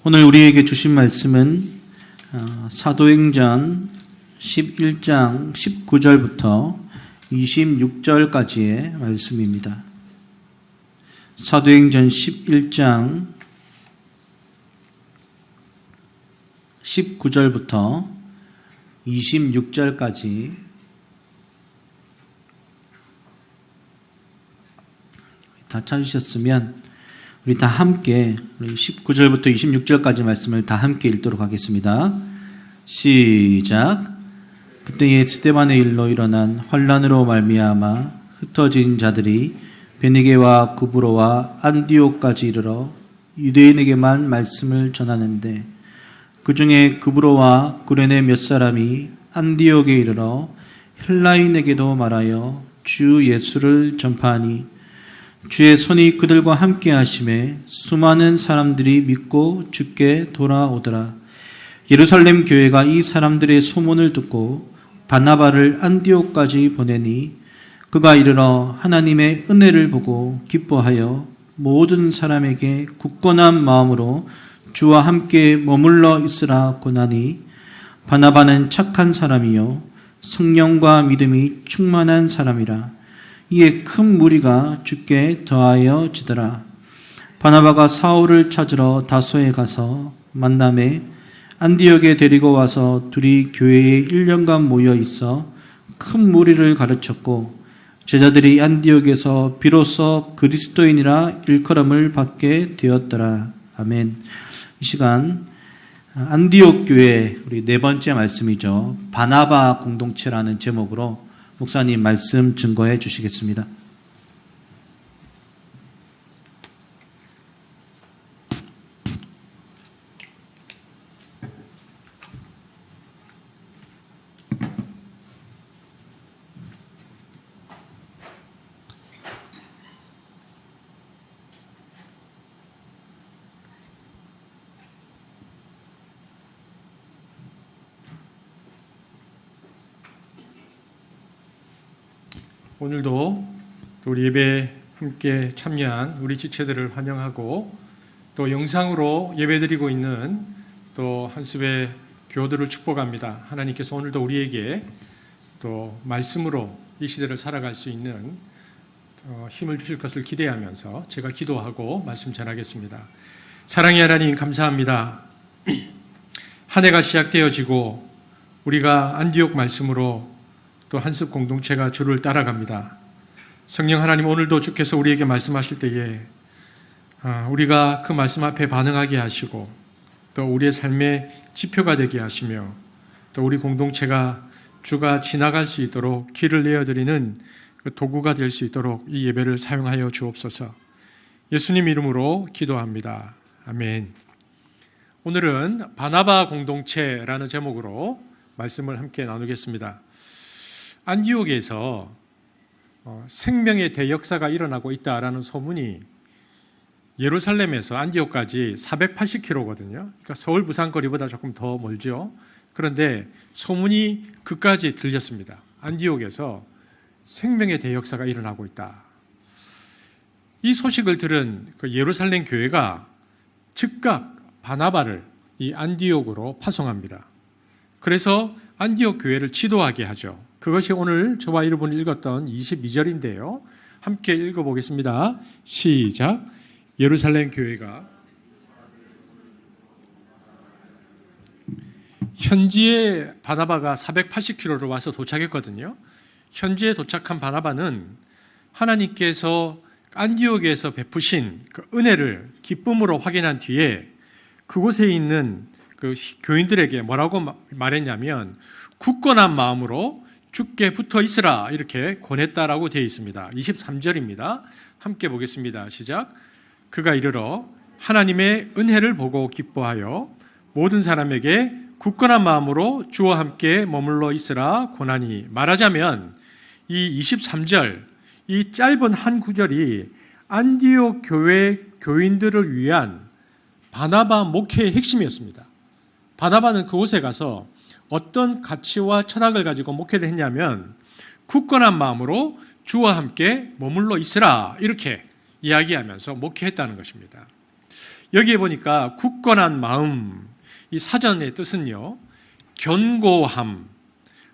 오늘 우리에게 주신 말씀은 사도행전 11장 19절부터 26절까지의 말씀입니다. 사도행전 11장 19절부터 26절까지 다 찾으셨으면 우리 다 함께 19절부터 26절까지 말씀을 다 함께 읽도록 하겠습니다. 시작. 그때에 스데반의 일로 일어난 환란으로 말미암아 흩어진 자들이 베니게와 구브로와 안디옥까지 이르러 유대인에게만 말씀을 전하는데 그 중에 구브로와 구레네 몇 사람이 안디옥에 이르러 헬라인에게도 말하여 주 예수를 전파하니 주의 손이 그들과 함께 하심에 수많은 사람들이 믿고 주께 돌아오더라. 예루살렘 교회가 이 사람들의 소문을 듣고 바나바를 안디옥까지 보내니 그가 이르러 하나님의 은혜를 보고 기뻐하여 모든 사람에게 굳건한 마음으로 주와 함께 머물러 있으라 권하니 바나바는 착한 사람이요 성령과 믿음이 충만한 사람이라. 이에 큰 무리가 주께 더하여 지더라. 바나바가 사울을 찾으러 다소에 가서 만남에 안디옥에 데리고 와서 둘이 교회에 1년간 모여 있어 큰 무리를 가르쳤고 제자들이 안디옥에서 비로소 그리스도인이라 일컬음을 받게 되었더라. 아멘. 이 시간 안디옥 교회 우리 네 번째 말씀이죠. 바나바 공동체라는 제목으로 목사님 말씀 증거해 주시겠습니다. 오늘도 우리 예배 함께 참여한 우리 지체들을 환영하고 또 영상으로 예배드리고 있는 또 한습의 교우들을 축복합니다. 하나님께서 오늘도 우리에게 또 말씀으로 이 시대를 살아갈 수 있는 힘을 주실 것을 기대하면서 제가 기도하고 말씀 전하겠습니다. 사랑의 하나님 감사합니다. 한 해가 시작되어지고 우리가 안디옥 말씀으로 또 한습 공동체가 주를 따라갑니다. 성령 하나님 오늘도 주께서 우리에게 말씀하실 때에 우리가 그 말씀 앞에 반응하게 하시고 또 우리의 삶의 지표가 되게 하시며 또 우리 공동체가 주가 지나갈 수 있도록 길을 내어드리는 그 도구가 될 수 있도록 이 예배를 사용하여 주옵소서. 예수님 이름으로 기도합니다. 아멘. 오늘은 바나바 공동체라는 제목으로 말씀을 함께 나누겠습니다. 안디옥에서 생명의 대역사가 일어나고 있다라는 소문이 예루살렘에서 안디옥까지 480km거든요. 그러니까 서울 부산 거리보다 조금 더 멀죠. 그런데 소문이 그까지 들렸습니다. 안디옥에서 생명의 대역사가 일어나고 있다. 이 소식을 들은 그 예루살렘 교회가 즉각 바나바를 이 안디옥으로 파송합니다. 그래서 안디옥 교회를 지도하게 하죠. 그것이 오늘 저와 여러분이 읽었던 22절인데요. 함께 읽어보겠습니다. 시작. 예루살렘 교회가 현지에 바나바가 480km로 와서 도착했거든요. 현지에 도착한 바나바는 하나님께서 안디옥에서 베푸신 그 은혜를 기쁨으로 확인한 뒤에 그곳에 있는 그 교인들에게 뭐라고 말했냐면 굳건한 마음으로 주께 붙어 있으라 이렇게 권했다라고 되어 있습니다. 23절입니다. 함께 보겠습니다. 시작. 그가 이르러 하나님의 은혜를 보고 기뻐하여 모든 사람에게 굳건한 마음으로 주와 함께 머물러 있으라 권하니. 말하자면 이 23절 이 짧은 한 구절이 안디옥 교회 교인들을 위한 바나바 목회의 핵심이었습니다. 바나바는 그곳에 가서 어떤 가치와 철학을 가지고 목회를 했냐면 굳건한 마음으로 주와 함께 머물러 있으라 이렇게 이야기하면서 목회했다는 것입니다. 여기에 보니까 굳건한 마음, 이 사전의 뜻은요, 견고함,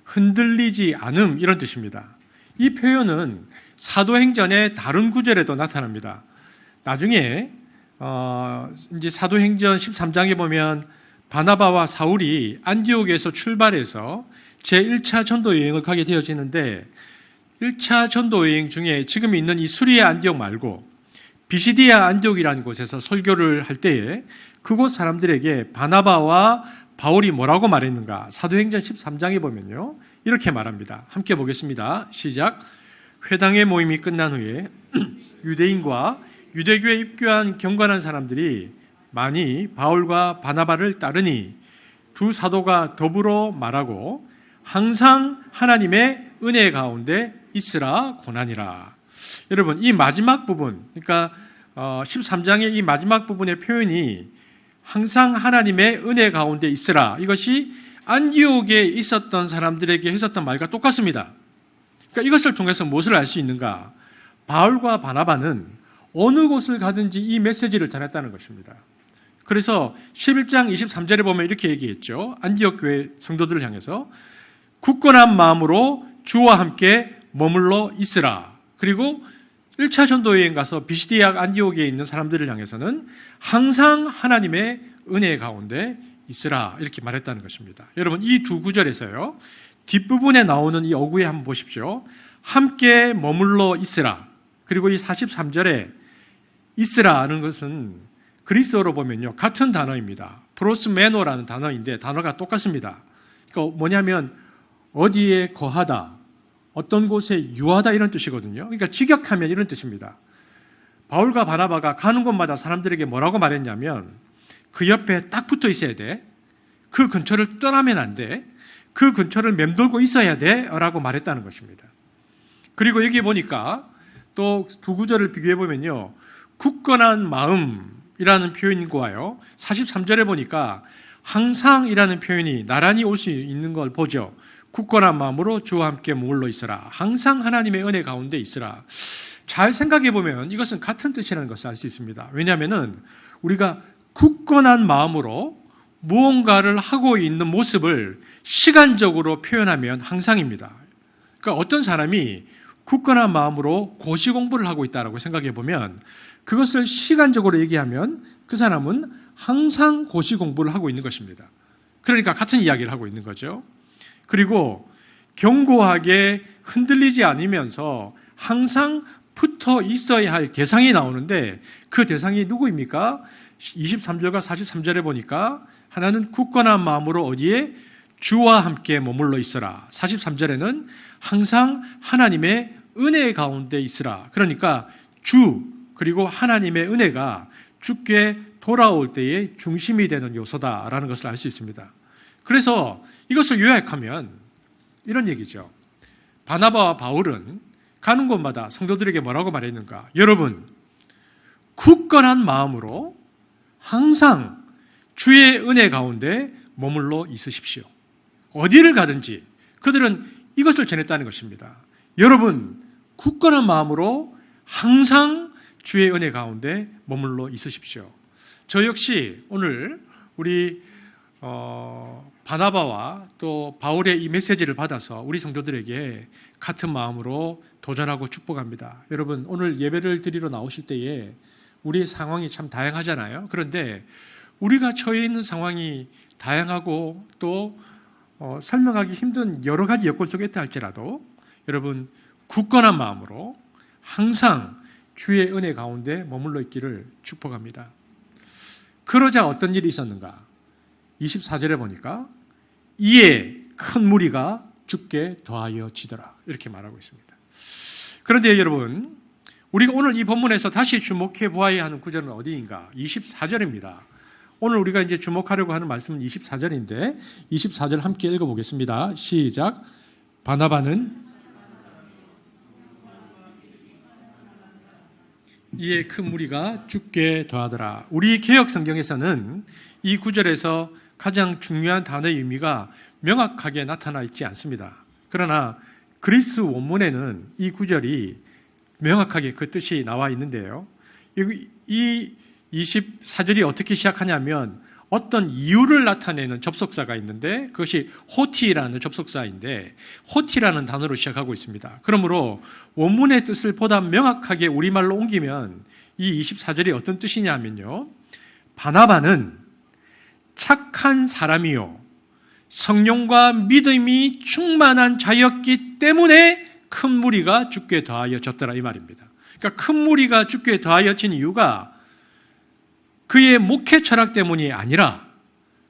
흔들리지 않음 이런 뜻입니다. 이 표현은 사도행전의 다른 구절에도 나타납니다. 나중에 이제 사도행전 13장에 보면 바나바와 사울이 안디옥에서 출발해서 제1차 전도 여행을 가게 되어지는데 1차 전도 여행 중에 지금 있는 이 수리아 안디옥 말고 비시디아 안디옥이라는 곳에서 설교를 할 때에 그곳 사람들에게 바나바와 바울이 뭐라고 말했는가? 사도행전 13장에 보면요, 이렇게 말합니다. 함께 보겠습니다. 시작. 회당의 모임이 끝난 후에 유대인과 유대교에 입교한 경건한 사람들이 많이 바울과 바나바를 따르니 두 사도가 더불어 말하고 항상 하나님의 은혜 가운데 있으라 고나니라. 여러분, 이 마지막 부분, 그러니까 13장의 이 마지막 부분의 표현이 항상 하나님의 은혜 가운데 있으라, 이것이 안디옥에 있었던 사람들에게 했었던 말과 똑같습니다. 그러니까 이것을 통해서 무엇을 알 수 있는가? 바울과 바나바는 어느 곳을 가든지 이 메시지를 전했다는 것입니다. 그래서 11장 23절에 보면 이렇게 얘기했죠. 안디옥 교회 성도들을 향해서 굳건한 마음으로 주와 함께 머물러 있으라. 그리고 1차 전도 여행 가서 비시디아 안디옥에 있는 사람들을 향해서는 항상 하나님의 은혜 가운데 있으라 이렇게 말했다는 것입니다. 여러분, 이 두 구절에서요, 뒷부분에 나오는 이 어구에 한번 보십시오. 함께 머물러 있으라. 그리고 이 43절에 있으라는 것은 그리스어로 보면요, 같은 단어입니다. 프로스메노라는 단어인데 단어가 똑같습니다. 그러니까 뭐냐면 어디에 거하다, 어떤 곳에 유하다 이런 뜻이거든요. 그러니까 직역하면 이런 뜻입니다. 바울과 바나바가 가는 곳마다 사람들에게 뭐라고 말했냐면 그 옆에 딱 붙어 있어야 돼. 그 근처를 떠나면 안 돼. 그 근처를 맴돌고 있어야 돼 라고 말했다는 것입니다. 그리고 여기 보니까 또 두 구절을 비교해 보면요, 굳건한 마음이라는 표현과요 43절에 보니까 항상이라는 표현이 나란히 올 수 있는 걸 보죠. 굳건한 마음으로 주와 함께 머물러 있으라. 항상 하나님의 은혜 가운데 있으라. 잘 생각해 보면 이것은 같은 뜻이라는 것을 알 수 있습니다. 왜냐하면 우리가 굳건한 마음으로 무언가를 하고 있는 모습을 시간적으로 표현하면 항상입니다. 그러니까 어떤 사람이 굳건한 마음으로 고시 공부를 하고 있다고 생각해 보면 그것을 시간적으로 얘기하면 그 사람은 항상 고시 공부를 하고 있는 것입니다. 그러니까 같은 이야기를 하고 있는 거죠. 그리고 견고하게 흔들리지 않으면서 항상 붙어 있어야 할 대상이 나오는데 그 대상이 누구입니까? 23절과 43절에 보니까 하나는 굳건한 마음으로 어디에? 주와 함께 머물러 있으라. 43절에는 항상 하나님의 은혜 가운데 있으라. 그러니까 주 그리고 하나님의 은혜가 주께 돌아올 때의 중심이 되는 요소다라는 것을 알 수 있습니다. 그래서 이것을 요약하면 이런 얘기죠. 바나바와 바울은 가는 곳마다 성도들에게 뭐라고 말했는가? 여러분, 굳건한 마음으로 항상 주의 은혜 가운데 머물러 있으십시오. 어디를 가든지 그들은 이것을 전했다는 것입니다. 여러분, 굳건한 마음으로 항상 주의 은혜 가운데 머물러 있으십시오. 저 역시 오늘 우리 바나바와 또 바울의 이 메시지를 받아서 우리 성도들에게 같은 마음으로 도전하고 축복합니다. 여러분, 오늘 예배를 드리러 나오실 때에 우리의 상황이 참 다양하잖아요. 그런데 우리가 처해 있는 상황이 다양하고 또 설명하기 힘든 여러 가지 여건 속에 있다 할지라도 여러분, 굳건한 마음으로 항상 주의 은혜 가운데 머물러 있기를 축복합니다. 그러자 어떤 일이 있었는가? 24절에 보니까 이에 큰 무리가 주께 더하여 지더라 이렇게 말하고 있습니다. 그런데 여러분, 우리가 오늘 이 본문에서 다시 주목해 보아야 하는 구절은 어디인가? 24절입니다. 오늘 우리가 이제 주목하려고 하는 말씀은 24절인데 24절 함께 읽어보겠습니다. 시작. 바나바는 이에 큰 무리가 주께 더하더라. 우리 개역 성경에서는 이 구절에서 가장 중요한 단어의 의미가 명확하게 나타나 있지 않습니다. 그러나 그리스 원문에는 이 구절이 명확하게 그 뜻이 나와 있는데요. 이 24절이 어떻게 시작하냐면 어떤 이유를 나타내는 접속사가 있는데 그것이 호티라는 접속사인데 호티라는 단어로 시작하고 있습니다. 그러므로 원문의 뜻을 보다 명확하게 우리말로 옮기면 이 24절이 어떤 뜻이냐면요. 바나바는 착한 사람이요. 성령과 믿음이 충만한 자였기 때문에 큰 무리가 주께 더하여졌더라 이 말입니다. 그러니까 큰 무리가 주께 더하여진 이유가 그의 목회 철학 때문이 아니라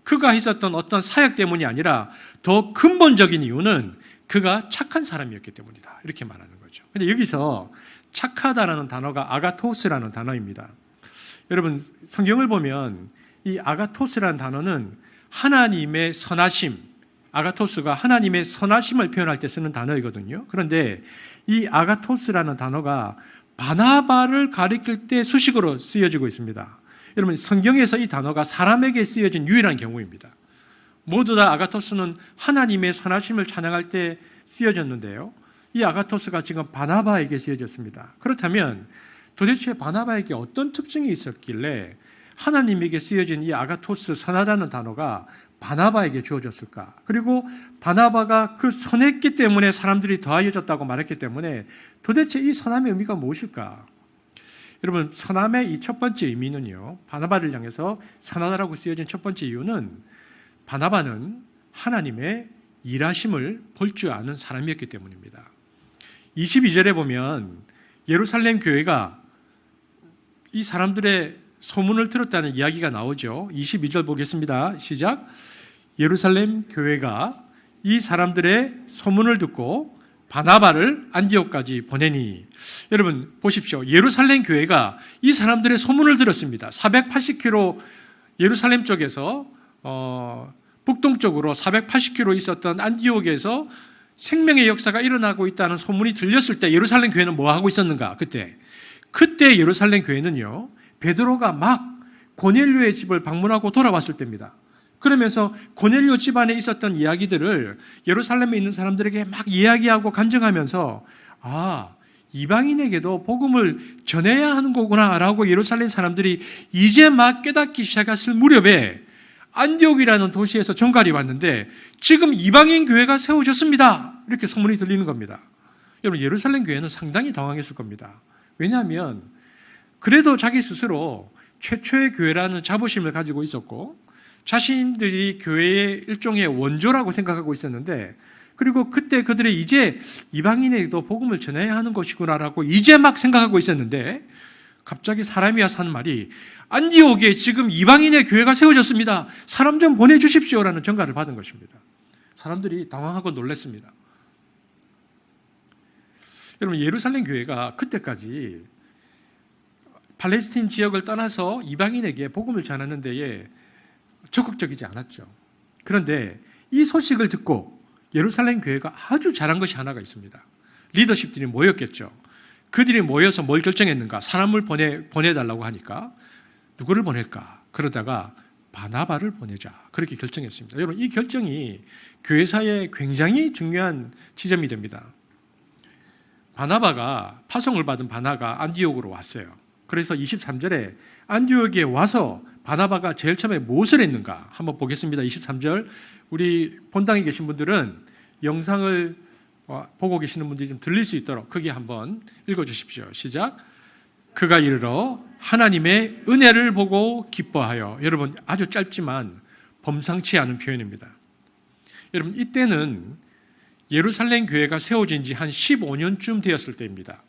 그가 있었던 어떤 사역 때문이 아니라 더 근본적인 이유는 그가 착한 사람이었기 때문이다. 이렇게 말하는 거죠. 근데 여기서 착하다라는 단어가 아가토스라는 단어입니다. 여러분 성경을 보면 이 아가토스라는 단어는 하나님의 선하심, 아가토스가 하나님의 선하심을 표현할 때 쓰는 단어이거든요. 그런데 이 아가토스라는 단어가 바나바를 가리킬 때 수식어로 쓰여지고 있습니다. 여러분 성경에서 이 단어가 사람에게 쓰여진 유일한 경우입니다. 모두 다 아가토스는 하나님의 선하심을 찬양할 때 쓰여졌는데요. 이 아가토스가 지금 바나바에게 쓰여졌습니다. 그렇다면 도대체 바나바에게 어떤 특징이 있었길래 하나님에게 쓰여진 이 아가토스 선하다는 단어가 바나바에게 주어졌을까? 그리고 바나바가 그 선했기 때문에 사람들이 더하여졌다고 말했기 때문에 도대체 이 선함의 의미가 무엇일까? 여러분 선함의 이 첫 번째 의미는요. 바나바를 향해서 선하다라고 쓰여진 첫 번째 이유는 바나바는 하나님의 일하심을 볼 줄 아는 사람이었기 때문입니다. 22절에 보면 예루살렘 교회가 이 사람들의 소문을 들었다는 이야기가 나오죠. 22절 보겠습니다. 시작. 예루살렘 교회가 이 사람들의 소문을 듣고 바나바를 안디옥까지 보내니. 여러분 보십시오. 예루살렘 교회가 이 사람들의 소문을 들었습니다. 480km 예루살렘 쪽에서 북동쪽으로 480km 있었던 안디옥에서 생명의 역사가 일어나고 있다는 소문이 들렸을 때 예루살렘 교회는 뭐 하고 있었는가? 그때 예루살렘 교회는요. 베드로가 막 고넬료의 집을 방문하고 돌아왔을 때입니다. 그러면서 고넬료 집안에 있었던 이야기들을 예루살렘에 있는 사람들에게 막 이야기하고 간증하면서 이방인에게도 복음을 전해야 하는 거구나라고 예루살렘 사람들이 이제 막 깨닫기 시작했을 무렵에 안디옥이라는 도시에서 정갈이 왔는데 지금 이방인 교회가 세워졌습니다. 이렇게 소문이 들리는 겁니다. 여러분 예루살렘 교회는 상당히 당황했을 겁니다. 왜냐하면 그래도 자기 스스로 최초의 교회라는 자부심을 가지고 있었고 자신들이 교회의 일종의 원조라고 생각하고 있었는데 그리고 그때 그들이 이제 이방인에게도 복음을 전해야 하는 것이구나라고 이제 막 생각하고 있었는데 갑자기 사람이 와서 하는 말이 안디옥에 지금 이방인의 교회가 세워졌습니다. 사람 좀 보내주십시오라는 전가를 받은 것입니다. 사람들이 당황하고 놀랐습니다. 여러분 예루살렘 교회가 그때까지 팔레스틴 지역을 떠나서 이방인에게 복음을 전하는 데에 적극적이지 않았죠. 그런데 이 소식을 듣고 예루살렘 교회가 아주 잘한 것이 하나가 있습니다. 리더십들이 모였겠죠. 그들이 모여서 뭘 결정했는가? 사람을 보내달라고 하니까 누구를 보낼까? 그러다가 바나바를 보내자. 그렇게 결정했습니다. 여러분 이 결정이 교회사에 굉장히 중요한 지점이 됩니다. 바나바가 파송을 받은 바나가 안디옥으로 왔어요. 그래서 23절에 안디옥에 와서 바나바가 제일 처음에 무엇을 했는가 한번 보겠습니다. 23절 우리 본당에 계신 분들은 영상을 보고 계시는 분들이 좀 들릴 수 있도록 크게 한번 읽어주십시오. 시작. 그가 이르러 하나님의 은혜를 보고 기뻐하여. 여러분 아주 짧지만 범상치 않은 표현입니다. 여러분 이때는 예루살렘 교회가 세워진 지 한 15년쯤 되었을 때입니다.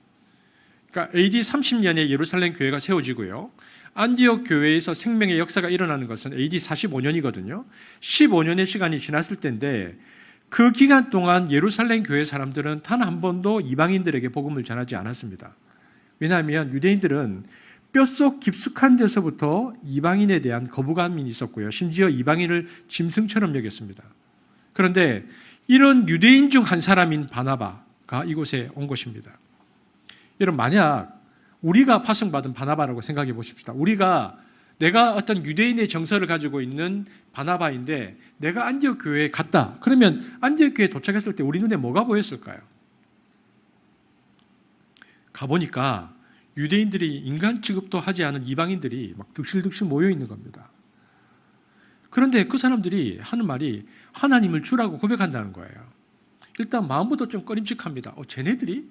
그러니까 AD 30년에 예루살렘 교회가 세워지고요. 안디옥 교회에서 생명의 역사가 일어나는 것은 AD 45년이거든요. 15년의 시간이 지났을 때인데 그 기간 동안 예루살렘 교회 사람들은 단 한 번도 이방인들에게 복음을 전하지 않았습니다. 왜냐하면 유대인들은 뼛속 깊숙한 데서부터 이방인에 대한 거부감이 있었고요. 심지어 이방인을 짐승처럼 여겼습니다. 그런데 이런 유대인 중 한 사람인 바나바가 이곳에 온 것입니다. 여러분 만약 우리가 파송받은 바나바라고 생각해 보십시다. 내가 어떤 유대인의 정서를 가지고 있는 바나바인데 내가 안디옥 교회에 갔다. 그러면 안디옥 교회에 도착했을 때 우리 눈에 뭐가 보였을까요? 가보니까 유대인들이 인간 취급도 하지 않은 이방인들이 막 득실득실 모여 있는 겁니다. 그런데 그 사람들이 하는 말이 하나님을 주라고 고백한다는 거예요. 일단 마음부터 좀 꺼림칙합니다. 쟤네들이?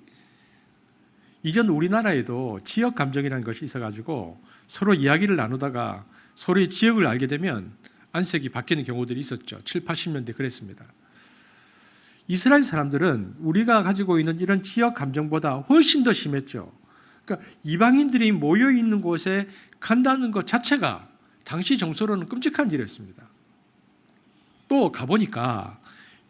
이전 우리나라에도 지역 감정이라는 것이 있어가지고 서로 이야기를 나누다가 서로의 지역을 알게 되면 안색이 바뀌는 경우들이 있었죠. 7, 80년대 그랬습니다. 이스라엘 사람들은 우리가 가지고 있는 이런 지역 감정보다 훨씬 더 심했죠. 그러니까 이방인들이 모여 있는 곳에 간다는 것 자체가 당시 정서로는 끔찍한 일이었습니다. 또 가보니까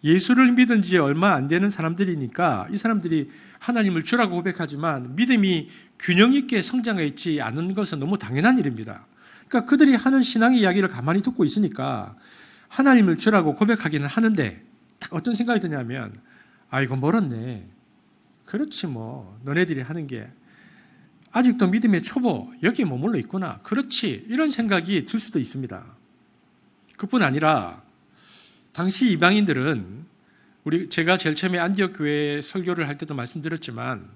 예수를 믿은 지 얼마 안 되는 사람들이니까 이 사람들이 하나님을 주라고 고백하지만 믿음이 균형 있게 성장해 있지 않은 것은 너무 당연한 일입니다. 그러니까 그들이 하는 신앙의 이야기를 가만히 듣고 있으니까 하나님을 주라고 고백하기는 하는데 딱 어떤 생각이 드냐면 이거 멀었네. 그렇지 뭐 너네들이 하는 게 아직도 믿음의 초보 여기에 머물러 있구나. 그렇지 이런 생각이 들 수도 있습니다. 그뿐 아니라 당시 이방인들은 제가 제일 처음에 안디옥 교회 설교를 할 때도 말씀드렸지만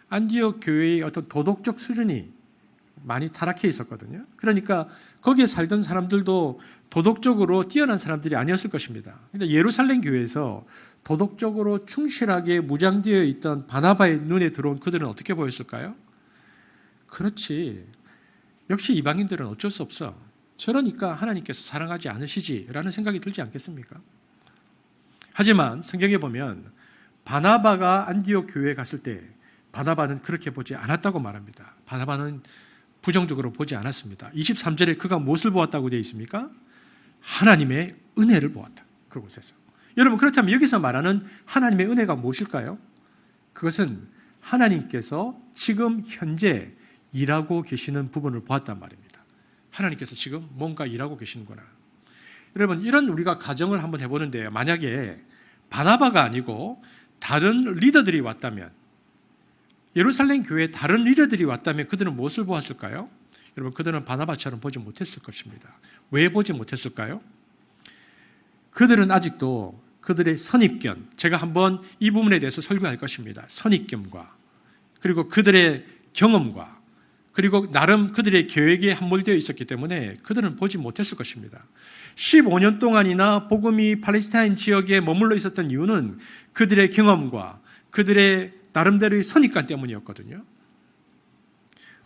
안디옥 교회의 어떤 도덕적 수준이 많이 타락해 있었거든요. 그러니까 거기에 살던 사람들도 도덕적으로 뛰어난 사람들이 아니었을 것입니다. 근데 예루살렘 교회에서 도덕적으로 충실하게 무장되어 있던 바나바의 눈에 들어온 그들은 어떻게 보였을까요? 그렇지. 역시 이방인들은 어쩔 수 없어. 저러니까 하나님께서 사랑하지 않으시지라는 생각이 들지 않겠습니까? 하지만 성경에 보면 바나바가 안디옥 교회에 갔을 때 바나바는 그렇게 보지 않았다고 말합니다. 바나바는 부정적으로 보지 않았습니다. 23절에 그가 무엇을 보았다고 되어 있습니까? 하나님의 은혜를 보았다. 그곳에서. 여러분 그렇다면 여기서 말하는 하나님의 은혜가 무엇일까요? 그것은 하나님께서 지금 현재 일하고 계시는 부분을 보았단 말입니다. 하나님께서 지금 뭔가 일하고 계시는구나. 여러분 이런 우리가 가정을 한번 해보는데 만약에 바나바가 아니고 다른 리더들이 왔다면 예루살렘 교회에 다른 리더들이 왔다면 그들은 무엇을 보았을까요? 여러분 그들은 바나바처럼 보지 못했을 것입니다. 왜 보지 못했을까요? 그들은 아직도 그들의 선입견, 제가 한번 이 부분에 대해서 설교할 것입니다. 선입견과 그리고 그들의 경험과 그리고 나름 그들의 계획에 함몰되어 있었기 때문에 그들은 보지 못했을 것입니다. 15년 동안이나 복음이 팔레스타인 지역에 머물러 있었던 이유는 그들의 경험과 그들의 나름대로의 선입관 때문이었거든요.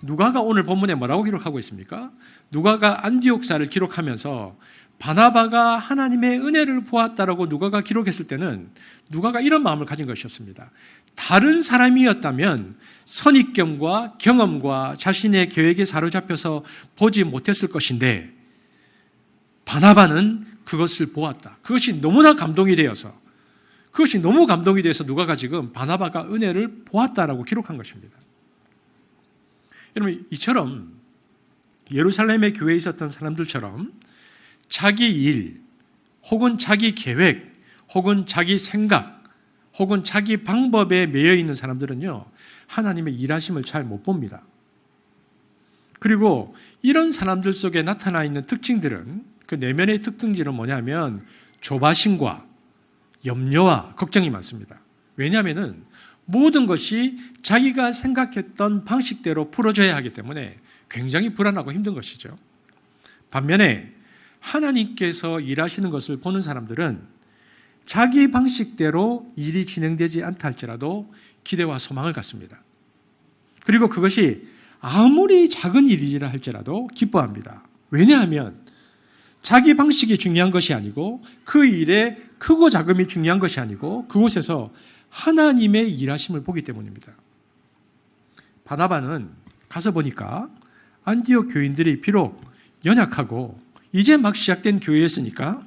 누가가 오늘 본문에 뭐라고 기록하고 있습니까? 누가가 안디옥사를 기록하면서 바나바가 하나님의 은혜를 보았다라고 누가가 기록했을 때는 누가가 이런 마음을 가진 것이었습니다. 다른 사람이었다면 선입견과 경험과 자신의 계획에 사로잡혀서 보지 못했을 것인데 바나바는 그것을 보았다. 그것이 너무나 감동이 되어서 그것이 너무 감동이 돼서 누가가 지금 바나바가 은혜를 보았다라고 기록한 것입니다. 여러분 이처럼 예루살렘의 교회에 있었던 사람들처럼 자기 일 혹은 자기 계획 혹은 자기 생각 혹은 자기 방법에 매여 있는 사람들은요 하나님의 일하심을 잘 못 봅니다. 그리고 이런 사람들 속에 나타나 있는 특징들은 그 내면의 특징들은 뭐냐면 조바심과 염려와 걱정이 많습니다. 왜냐하면 모든 것이 자기가 생각했던 방식대로 풀어져야 하기 때문에 굉장히 불안하고 힘든 것이죠. 반면에 하나님께서 일하시는 것을 보는 사람들은 자기 방식대로 일이 진행되지 않다 할지라도 기대와 소망을 갖습니다. 그리고 그것이 아무리 작은 일이라 할지라도 기뻐합니다. 왜냐하면 자기 방식이 중요한 것이 아니고 그 일에 크고 작음이 중요한 것이 아니고 그곳에서 하나님의 일하심을 보기 때문입니다. 바나바는 가서 보니까 안디옥 교인들이 비록 연약하고 이제 막 시작된 교회였으니까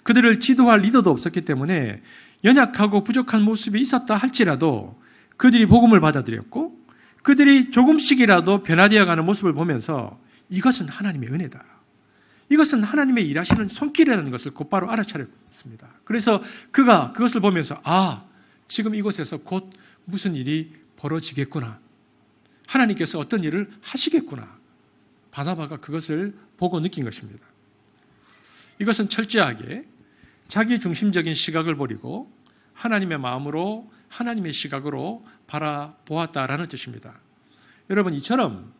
그들을 지도할 리더도 없었기 때문에 연약하고 부족한 모습이 있었다 할지라도 그들이 복음을 받아들였고 그들이 조금씩이라도 변화되어가는 모습을 보면서 이것은 하나님의 은혜다. 이것은 하나님의 일하시는 손길이라는 것을 곧바로 알아차렸습니다. 그래서 그가 그것을 보면서 지금 이곳에서 곧 무슨 일이 벌어지겠구나. 하나님께서 어떤 일을 하시겠구나. 바나바가 그것을 보고 느낀 것입니다. 이것은 철저하게 자기 중심적인 시각을 버리고 하나님의 마음으로 하나님의 시각으로 바라보았다라는 뜻입니다. 여러분, 이처럼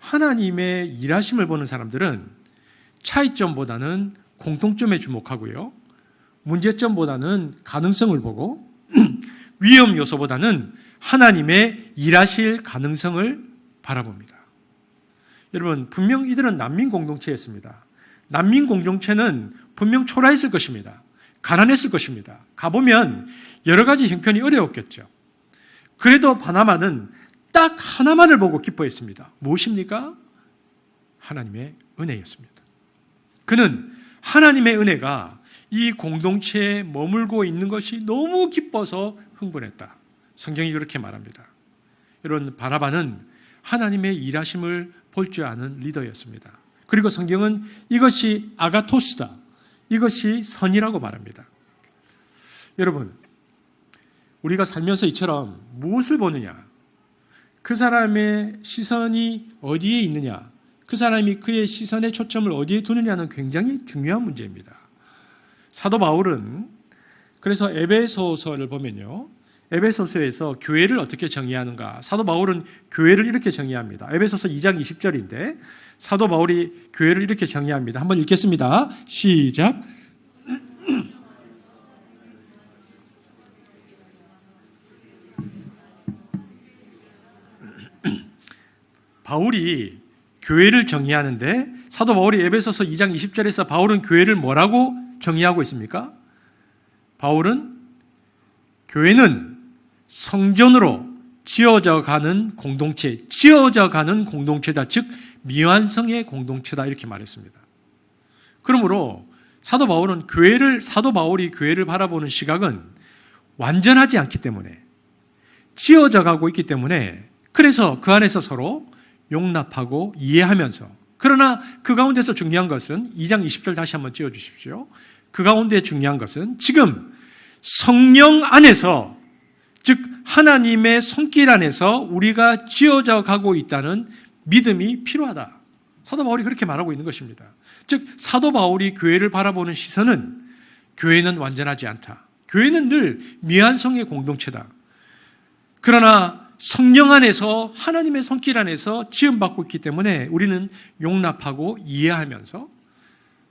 하나님의 일하심을 보는 사람들은 차이점보다는 공통점에 주목하고요, 문제점보다는 가능성을 보고 위험 요소보다는 하나님의 일하실 가능성을 바라봅니다. 여러분, 분명 이들은 난민 공동체였습니다. 난민 공동체는 분명 초라했을 것입니다. 가난했을 것입니다. 가보면 여러 가지 형편이 어려웠겠죠. 그래도 바나바는 딱 하나만을 보고 기뻐했습니다. 무엇입니까? 하나님의 은혜였습니다. 그는 하나님의 은혜가 이 공동체에 머물고 있는 것이 너무 기뻐서 흥분했다. 성경이 그렇게 말합니다. 여러분, 바나바는 하나님의 일하심을 볼 줄 아는 리더였습니다. 그리고 성경은 이것이 아가토스다, 이것이 선이라고 말합니다. 여러분, 우리가 살면서 이처럼 무엇을 보느냐, 그 사람의 시선이 어디에 있느냐, 그 사람이 그의 시선의 초점을 어디에 두느냐는 굉장히 중요한 문제입니다. 사도 바울은 그래서 에베소서를 보면요, 에베소서에서 교회를 어떻게 정의하는가, 사도 바울은 교회를 이렇게 정의합니다. 에베소서 2장 20절인데 사도 바울이 교회를 이렇게 정의합니다. 한번 읽겠습니다. 시작. 바울이 교회를 정의하는데, 사도 바울이 에베소서 2장 20절에서 바울은 교회를 뭐라고 정의하고 있습니까? 바울은 교회는 성전으로 지어져 가는 공동체, 지어져 가는 공동체다. 즉 미완성의 공동체다, 이렇게 말했습니다. 그러므로 사도 바울이 교회를 바라보는 시각은 완전하지 않기 때문에, 지어져 가고 있기 때문에, 그래서 그 안에서 서로 용납하고 이해하면서, 그러나 그 가운데서 중요한 것은 2장 20절 다시 한번 띄워주십시오. 그 가운데 중요한 것은 지금 성령 안에서, 즉 하나님의 손길 안에서 우리가 지어져 가고 있다는 믿음이 필요하다. 사도 바울이 그렇게 말하고 있는 것입니다. 즉 사도 바울이 교회를 바라보는 시선은 교회는 완전하지 않다, 교회는 늘 미완성의 공동체다. 그러나 성령 안에서, 하나님의 손길 안에서 지음받고 있기 때문에 우리는 용납하고 이해하면서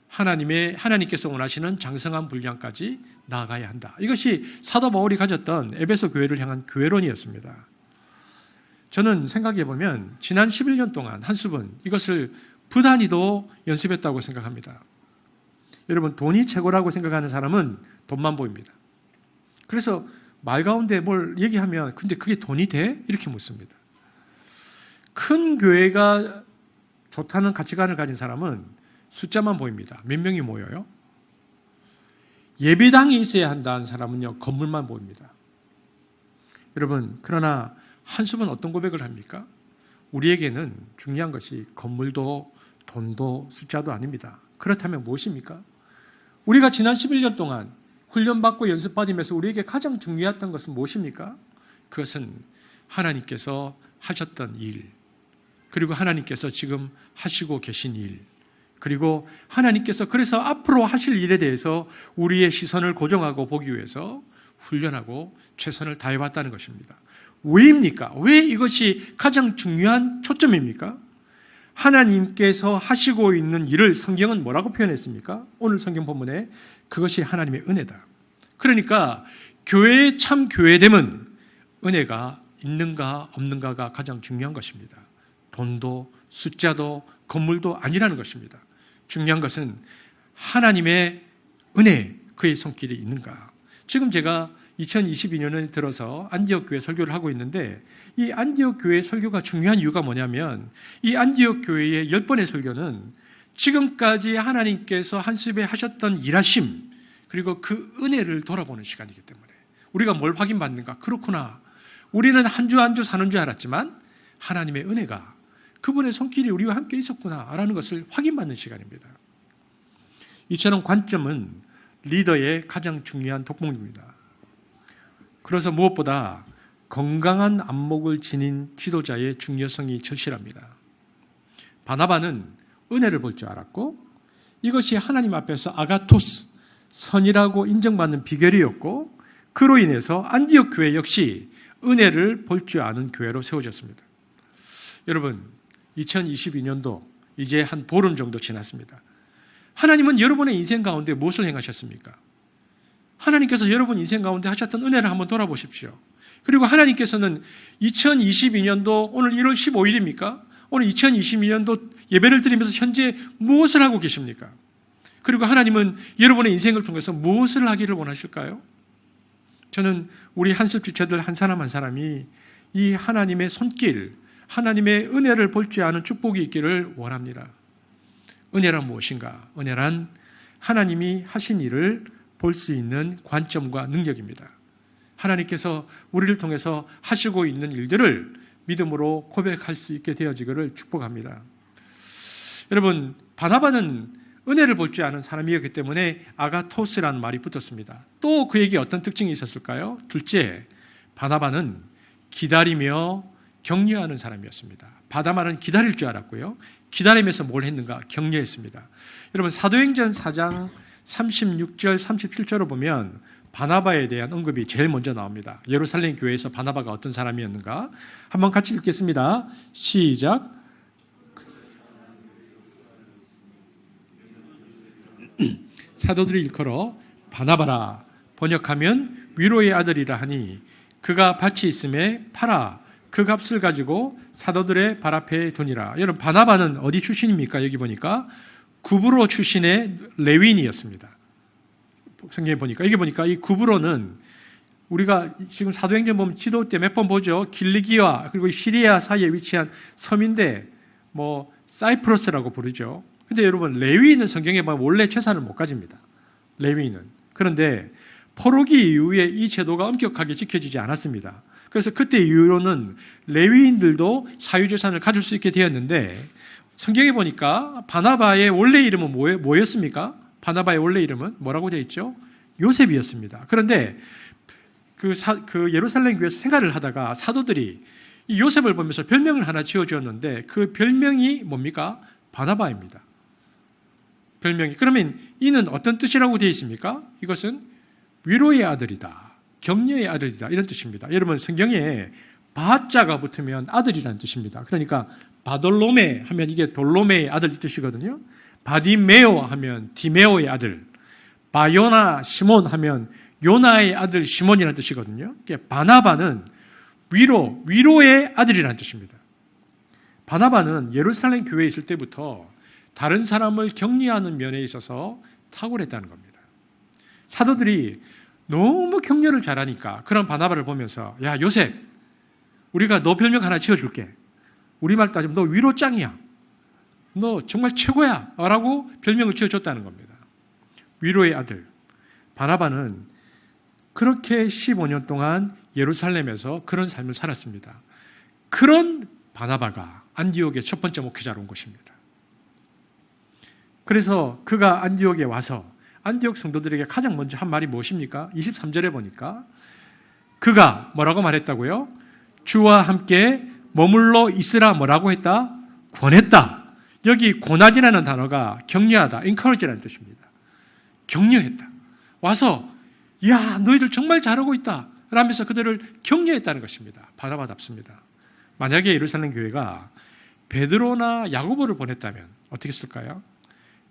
하나님께서 원하시는 장성한 분량까지 나아가야 한다. 이것이 사도 바울이 가졌던 에베소 교회를 향한 교회론이었습니다. 저는 생각해 보면 지난 11년 동안 한수분 이것을 부단히도 연습했다고 생각합니다. 여러분, 돈이 최고라고 생각하는 사람은 돈만 보입니다. 그래서 말 가운데 뭘 얘기하면 근데 그게 돈이 돼? 이렇게 묻습니다. 큰 교회가 좋다는 가치관을 가진 사람은 숫자만 보입니다. 몇 명이 모여요? 예배당이 있어야 한다는 사람은요, 건물만 보입니다. 여러분, 그러나 한숨은 어떤 고백을 합니까? 우리에게는 중요한 것이 건물도 돈도 숫자도 아닙니다. 그렇다면 무엇입니까? 우리가 지난 11년 동안 훈련받고 연습받으면서 우리에게 가장 중요했던 것은 무엇입니까? 그것은 하나님께서 하셨던 일, 그리고 하나님께서 지금 하시고 계신 일, 그리고 하나님께서 그래서 앞으로 하실 일에 대해서 우리의 시선을 고정하고 보기 위해서 훈련하고 최선을 다해왔다는 것입니다. 왜입니까? 왜 이것이 가장 중요한 초점입니까? 하나님께서 하시고 있는 일을 성경은 뭐라고 표현했습니까? 오늘 성경 본문에 그것이 하나님의 은혜다. 그러니까 교회의 참 교회됨은 은혜가 있는가 없는가가 가장 중요한 것입니다. 돈도 숫자도 건물도 아니라는 것입니다. 중요한 것은 하나님의 은혜, 그의 손길이 있는가. 지금 제가 2022년에 들어서 안디옥 교회 설교를 하고 있는데, 이 안디옥 교회 설교가 중요한 이유가 뭐냐면, 이 안디옥 교회의 10번의 설교는 지금까지 하나님께서 한습에 하셨던 일하심, 그리고 그 은혜를 돌아보는 시간이기 때문에 우리가 뭘 확인받는가, 그렇구나, 우리는 한 주 한 주 사는 줄 알았지만 하나님의 은혜가, 그분의 손길이 우리와 함께 있었구나 라는 것을 확인받는 시간입니다. 이처럼 관점은 리더의 가장 중요한 덕목입니다. 그래서 무엇보다 건강한 안목을 지닌 지도자의 중요성이 절실합니다. 바나바는 은혜를 볼 줄 알았고, 이것이 하나님 앞에서 아가토스, 선이라고 인정받는 비결이었고, 그로 인해서 안디옥 교회 역시 은혜를 볼 줄 아는 교회로 세워졌습니다. 여러분, 2022년도 이제 한 보름 정도 지났습니다. 하나님은 여러분의 인생 가운데 무엇을 행하셨습니까? 하나님께서 여러분 인생 가운데 하셨던 은혜를 한번 돌아보십시오. 그리고 하나님께서는 2022년도 오늘 1월 15일입니까? 오늘 2022년도 예배를 드리면서 현재 무엇을 하고 계십니까? 그리고 하나님은 여러분의 인생을 통해서 무엇을 하기를 원하실까요? 저는 우리 한숲 지체들 한 사람 한 사람이 이 하나님의 손길, 하나님의 은혜를 볼 줄 아는 축복이 있기를 원합니다. 은혜란 무엇인가? 은혜란 하나님이 하신 일을 볼 수 있는 관점과 능력입니다. 하나님께서 우리를 통해서 하시고 있는 일들을 믿음으로 고백할 수 있게 되어지기를 축복합니다. 여러분, 바나바는 은혜를 볼 줄 아는 사람이었기 때문에 아가토스라는 말이 붙었습니다. 또 그에게 어떤 특징이 있었을까요? 둘째, 바나바는 기다리며 격려하는 사람이었습니다. 바나바는 기다릴 줄 알았고요. 기다리면서 뭘 했는가? 격려했습니다. 여러분, 사도행전 4장 36절, 37절로 보면 바나바에 대한 언급이 제일 먼저 나옵니다. 예루살렘 교회에서 바나바가 어떤 사람이었는가? 한번 같이 읽겠습니다. 시작. 사도들이 일컬어 바나바라, 번역하면 위로의 아들이라 하니 그가 밭이 있음에 팔아 그 값을 가지고 사도들의 발 앞에 두니라. 여러분, 바나바는 어디 출신입니까? 여기 보니까 구브로 출신의 레위인이었습니다. 성경에 보니까, 여기 보니까 이 구브로는 우리가 지금 사도행전 보면 지도 때 몇 번 보죠. 길리기와 그리고 시리아 사이에 위치한 섬인데 사이프러스라고 부르죠. 근데 여러분, 레위인은 성경에 보면 원래 재산을 못 가집니다. 레위인은. 그런데 포로기 이후에 이 제도가 엄격하게 지켜지지 않았습니다. 그래서 그때 이후로는 레위인들도 사유재산을 가질 수 있게 되었는데, 성경에 보니까 바나바의 원래 이름은 뭐였습니까? 바나바의 원래 이름은 뭐라고 되어 있죠? 요셉이었습니다. 그런데 그 예루살렘 교회에서 생활을 하다가 사도들이 이 요셉을 보면서 별명을 하나 지어주었는데 그 별명이 뭡니까? 바나바입니다. 별명이. 그러면 이는 어떤 뜻이라고 되어 있습니까? 이것은 위로의 아들이다, 격려의 아들이다, 이런 뜻입니다. 여러분, 성경에 바자가 붙으면 아들이라는 뜻입니다. 그러니까 바돌로메 하면 이게 돌로메의 아들 뜻이거든요. 바디메오 하면 디메오의 아들, 바요나 시몬 하면 요나의 아들 시몬이라는 뜻이거든요. 바나바는 위로의 아들이라는 뜻입니다. 바나바는 예루살렘 교회에 있을 때부터 다른 사람을 격려하는 면에 있어서 탁월했다는 겁니다. 사도들이 너무 격려를 잘하니까 그런 바나바를 보면서, 야 요셉, 우리가 너 별명 하나 지어줄게. 우리말 따지면 너 위로짱이야. 너 정말 최고야 라고 별명을 지어줬다는 겁니다. 위로의 아들. 바나바는 그렇게 15년 동안 예루살렘에서 그런 삶을 살았습니다. 그런 바나바가 안디옥의 첫 번째 목회자로 온 것입니다. 그래서 그가 안디옥에 와서 안디옥 성도들에게 가장 먼저 한 말이 무엇입니까? 23절에 보니까 그가 뭐라고 말했다고요? 주와 함께 머물러 있으라 뭐라고 했다? 권했다. 여기 권하기라는 단어가 격려하다, encourage라는 뜻입니다. 격려했다. 와서 야 너희들 정말 잘하고 있다 라면서 그들을 격려했다는 것입니다. 바나바답습니다. 만약에 예루살렘 교회가 베드로나 야고보를 보냈다면 어떻게 했을까요?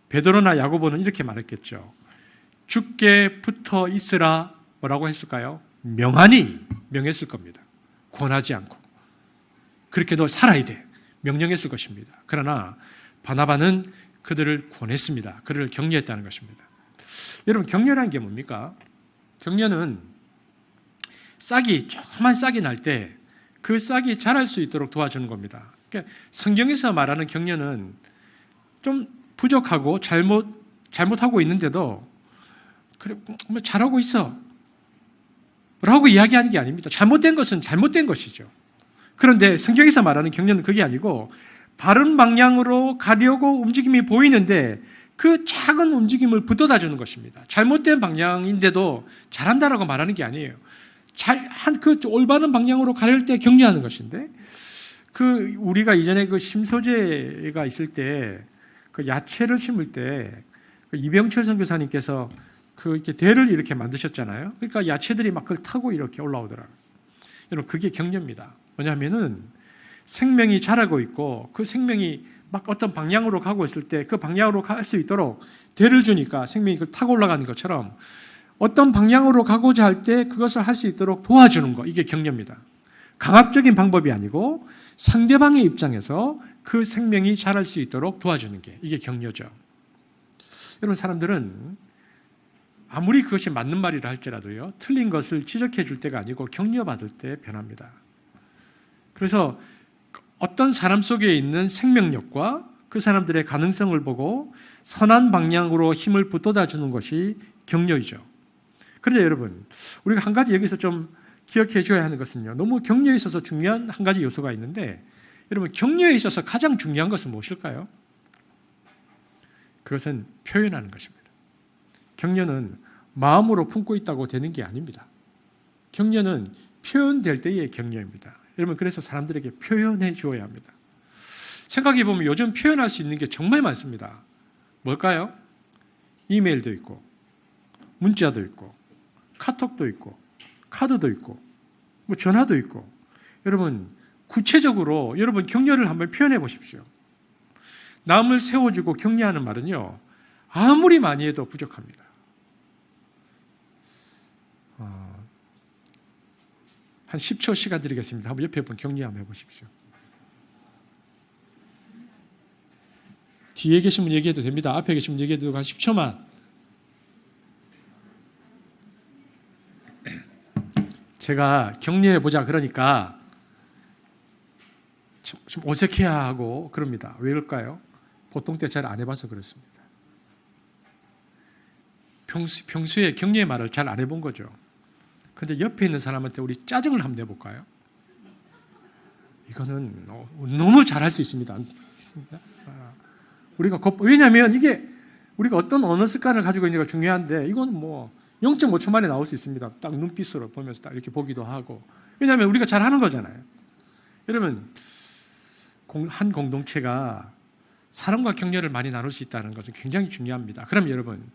베드로나 야고보는 이렇게 말했겠죠. 주께 붙어 있으라 뭐라고 했을까요? 명하니 명했을 겁니다. 권하지 않고. 그렇게 너 살아야 돼. 명령했을 것입니다. 그러나 바나바는 그들을 권했습니다. 그들을 격려했다는 것입니다. 여러분, 격려라는 게 뭡니까? 격려는 조그만 싹이 날 때 그 싹이 자랄 수 있도록 도와주는 겁니다. 그러니까 성경에서 말하는 격려는 좀 부족하고 잘못하고 있는데도 그래 뭐 잘하고 있어 라고 이야기하는 게 아닙니다. 잘못된 것은 잘못된 것이죠. 그런데 성경에서 말하는 격려는 그게 아니고 바른 방향으로 가려고 움직임이 보이는데 그 작은 움직임을 붙들어 주는 것입니다. 잘못된 방향인데도 잘한다라고 말하는 게 아니에요. 그 올바른 방향으로 가릴 때 격려하는 것인데, 우리가 이전에 심소재가 있을 때 야채를 심을 때 이병철 선교사님께서 이렇게 대를 이렇게 만드셨잖아요. 그러니까 야채들이 막 그걸 타고 이렇게 올라오더라고요. 여러분, 그게 격려입니다. 왜냐하면은 생명이 자라고 있고 그 생명이 막 어떤 방향으로 가고 있을 때 그 방향으로 갈 수 있도록 대를 주니까 생명이 그걸 타고 올라가는 것처럼 어떤 방향으로 가고자 할 때 그것을 할 수 있도록 도와주는 거, 이게 격려입니다. 강압적인 방법이 아니고 상대방의 입장에서 그 생명이 자랄 수 있도록 도와주는 게 이게 격려죠. 여러분, 사람들은 아무리 그것이 맞는 말이라 할지라도요, 틀린 것을 지적해 줄 때가 아니고 격려받을 때 변합니다. 그래서 어떤 사람 속에 있는 생명력과 그 사람들의 가능성을 보고 선한 방향으로 힘을 북돋아 주는 것이 격려이죠. 그런데 여러분, 우리가 한 가지 여기서 좀 기억해 줘야 하는 것은요, 너무 격려에 있어서 중요한 한 가지 요소가 있는데, 여러분, 격려에 있어서 가장 중요한 것은 무엇일까요? 그것은 표현하는 것입니다. 격려는 마음으로 품고 있다고 되는 게 아닙니다. 격려는 표현될 때의 격려입니다. 여러분, 그래서 사람들에게 표현해 주어야 합니다. 생각해 보면 요즘 표현할 수 있는 게 정말 많습니다. 뭘까요? 이메일도 있고, 문자도 있고, 카톡도 있고, 카드도 있고, 뭐 전화도 있고. 여러분, 구체적으로 여러분 격려를 한번 표현해 보십시오. 남을 세워주고 격려하는 말은요, 아무리 많이 해도 부족합니다. 한 10초 시간 드리겠습니다. 한번 옆에 분 격려 한번 해보십시오. 뒤에 계신 분 얘기해도 됩니다. 앞에 계신 분 얘기해도 한 10초만. 제가 격려해보자 그러니까 좀 어색해하고 그럽니다. 왜 그럴까요? 보통 때 잘 안 해봐서 그렇습니다. 평소에 격려의 말을 잘 안 해본 거죠. 그런데 옆에 있는 사람한테 우리 짜증을 한번 내볼까요? 이거는 너무 잘할 수 있습니다. 왜냐하면 이게 우리가 어떤 언어 습관을 가지고 있는지가 중요한데, 이건 뭐 0.5초 만에 나올 수 있습니다. 딱 눈빛으로 보면서 딱 이렇게 보기도 하고. 왜냐하면 우리가 잘하는 거잖아요. 여러분, 한 공동체가 사랑과 격려를 많이 나눌 수 있다는 것은 굉장히 중요합니다. 그럼 여러분,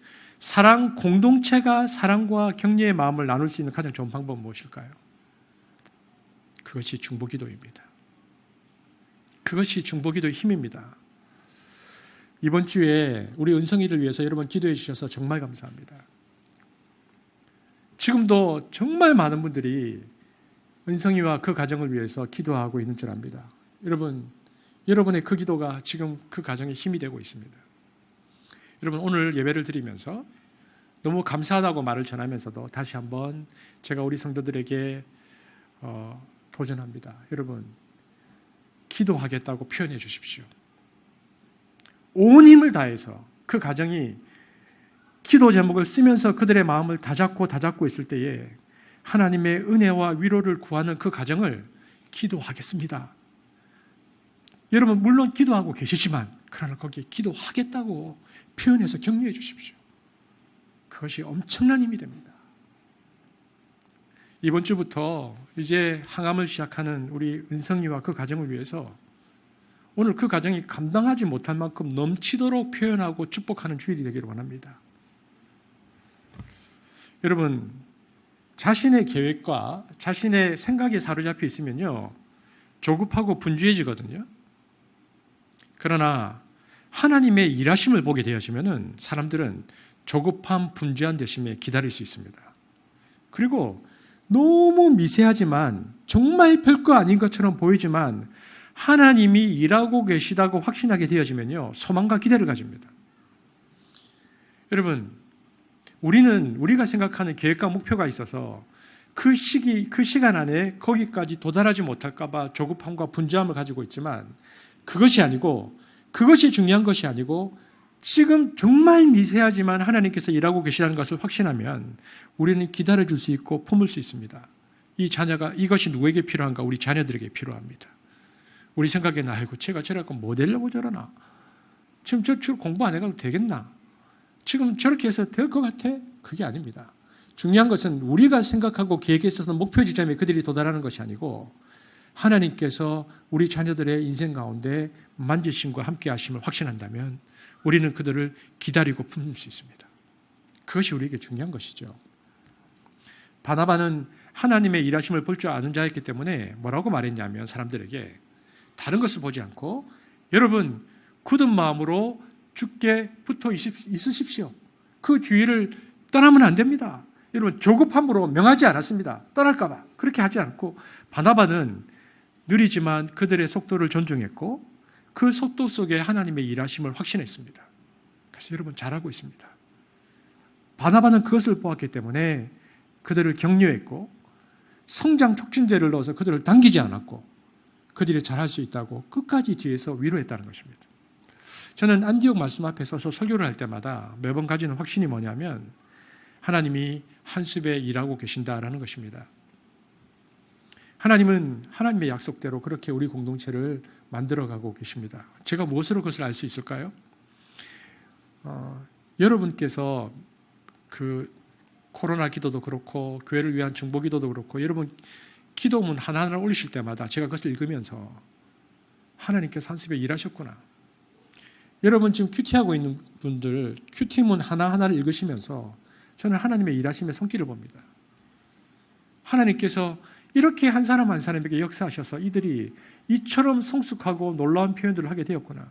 공동체가 사랑과 격려의 마음을 나눌 수 있는 가장 좋은 방법은 무엇일까요? 그것이 중보기도입니다. 그것이 중보기도의 힘입니다. 이번 주에 우리 은성이를 위해서 여러분 기도해 주셔서 정말 감사합니다. 지금도 정말 많은 분들이 은성이와 그 가정을 위해서 기도하고 있는 줄 압니다. 여러분의 그 기도가 지금 그 가정에 힘이 되고 있습니다. 여러분, 오늘 예배를 드리면서 너무 감사하다고 말을 전하면서도 다시 한번 제가 우리 성도들에게 도전합니다. 여러분, 기도하겠다고 표현해 주십시오. 온 힘을 다해서 그 가정이 기도 제목을 쓰면서 그들의 마음을 다잡고 있을 때에 하나님의 은혜와 위로를 구하는 그 가정을 기도하겠습니다. 여러분, 물론 기도하고 계시지만 그러나 거기에 기도하겠다고 표현해서 격려해 주십시오. 그것이 엄청난 힘이 됩니다. 이번 주부터 이제 항암을 시작하는 우리 은성이와 그 가정을 위해서 오늘 그 가정이 감당하지 못할 만큼 넘치도록 표현하고 축복하는 주일이 되기를 원합니다. 여러분, 자신의 계획과 자신의 생각에 사로잡혀 있으면요, 조급하고 분주해지거든요. 그러나 하나님의 일하심을 보게 되어지면은 사람들은 조급함, 분주한 대신에 기다릴 수 있습니다. 그리고 너무 미세하지만 정말 별거 아닌 것처럼 보이지만 하나님이 일하고 계시다고 확신하게 되어지면요, 소망과 기대를 가집니다. 여러분, 우리가 생각하는 계획과 목표가 있어서 그 시간 안에 거기까지 도달하지 못할까봐 조급함과 분주함을 가지고 있지만 그것이 중요한 것이 아니고 지금 정말 미세하지만 하나님께서 일하고 계시다는 것을 확신하면 우리는 기다려줄 수 있고 품을 수 있습니다. 이것이 누구에게 필요한가? 우리 자녀들에게 필요합니다. 우리 생각에는 아이고 제가 저래갖고 뭐 되려고 저러나? 지금 저 공부 안 해가지고 되겠나? 지금 저렇게 해서 될 것 같아? 그게 아닙니다. 중요한 것은 우리가 생각하고 계획했었던 목표 지점에 그들이 도달하는 것이 아니고 하나님께서 우리 자녀들의 인생 가운데 만지심과 함께 하심을 확신한다면 우리는 그들을 기다리고 품을 수 있습니다. 그것이 우리에게 중요한 것이죠. 바나바는 하나님의 일하심을 볼 줄 아는 자였기 때문에 뭐라고 말했냐면 사람들에게 다른 것을 보지 않고 여러분 굳은 마음으로 주께 붙어 있으십시오. 그 주의를 떠나면 안 됩니다. 여러분 조급함으로 명하지 않았습니다. 떠날까 봐. 그렇게 하지 않고 바나바는 느리지만 그들의 속도를 존중했고 그 속도 속에 하나님의 일하심을 확신했습니다. 그래서 여러분 잘하고 있습니다. 바나바는 그것을 보았기 때문에 그들을 격려했고 성장 촉진제를 넣어서 그들을 당기지 않았고 그들이 잘할 수 있다고 끝까지 뒤에서 위로했다는 것입니다. 저는 안디옥 말씀 앞에 서서 설교를 할 때마다 매번 가지는 확신이 뭐냐면 하나님이 한습에 일하고 계신다라는 것입니다. 하나님은 하나님의 약속대로 그렇게 우리 공동체를 만들어가고 계십니다. 제가 무엇으로 그것을 알 수 있을까요? 여러분께서 그 코로나 기도도 그렇고 교회를 위한 중보 기도도 그렇고 여러분 기도문 하나하나 올리실 때마다 제가 그것을 읽으면서 하나님께서 한습에 일하셨구나. 여러분 지금 큐티하고 있는 분들 큐티문 하나하나를 읽으시면서 저는 하나님의 일하심의 손길을 봅니다. 하나님께서 이렇게 한 사람 한 사람에게 역사하셔서 이들이 이처럼 성숙하고 놀라운 표현들을 하게 되었구나.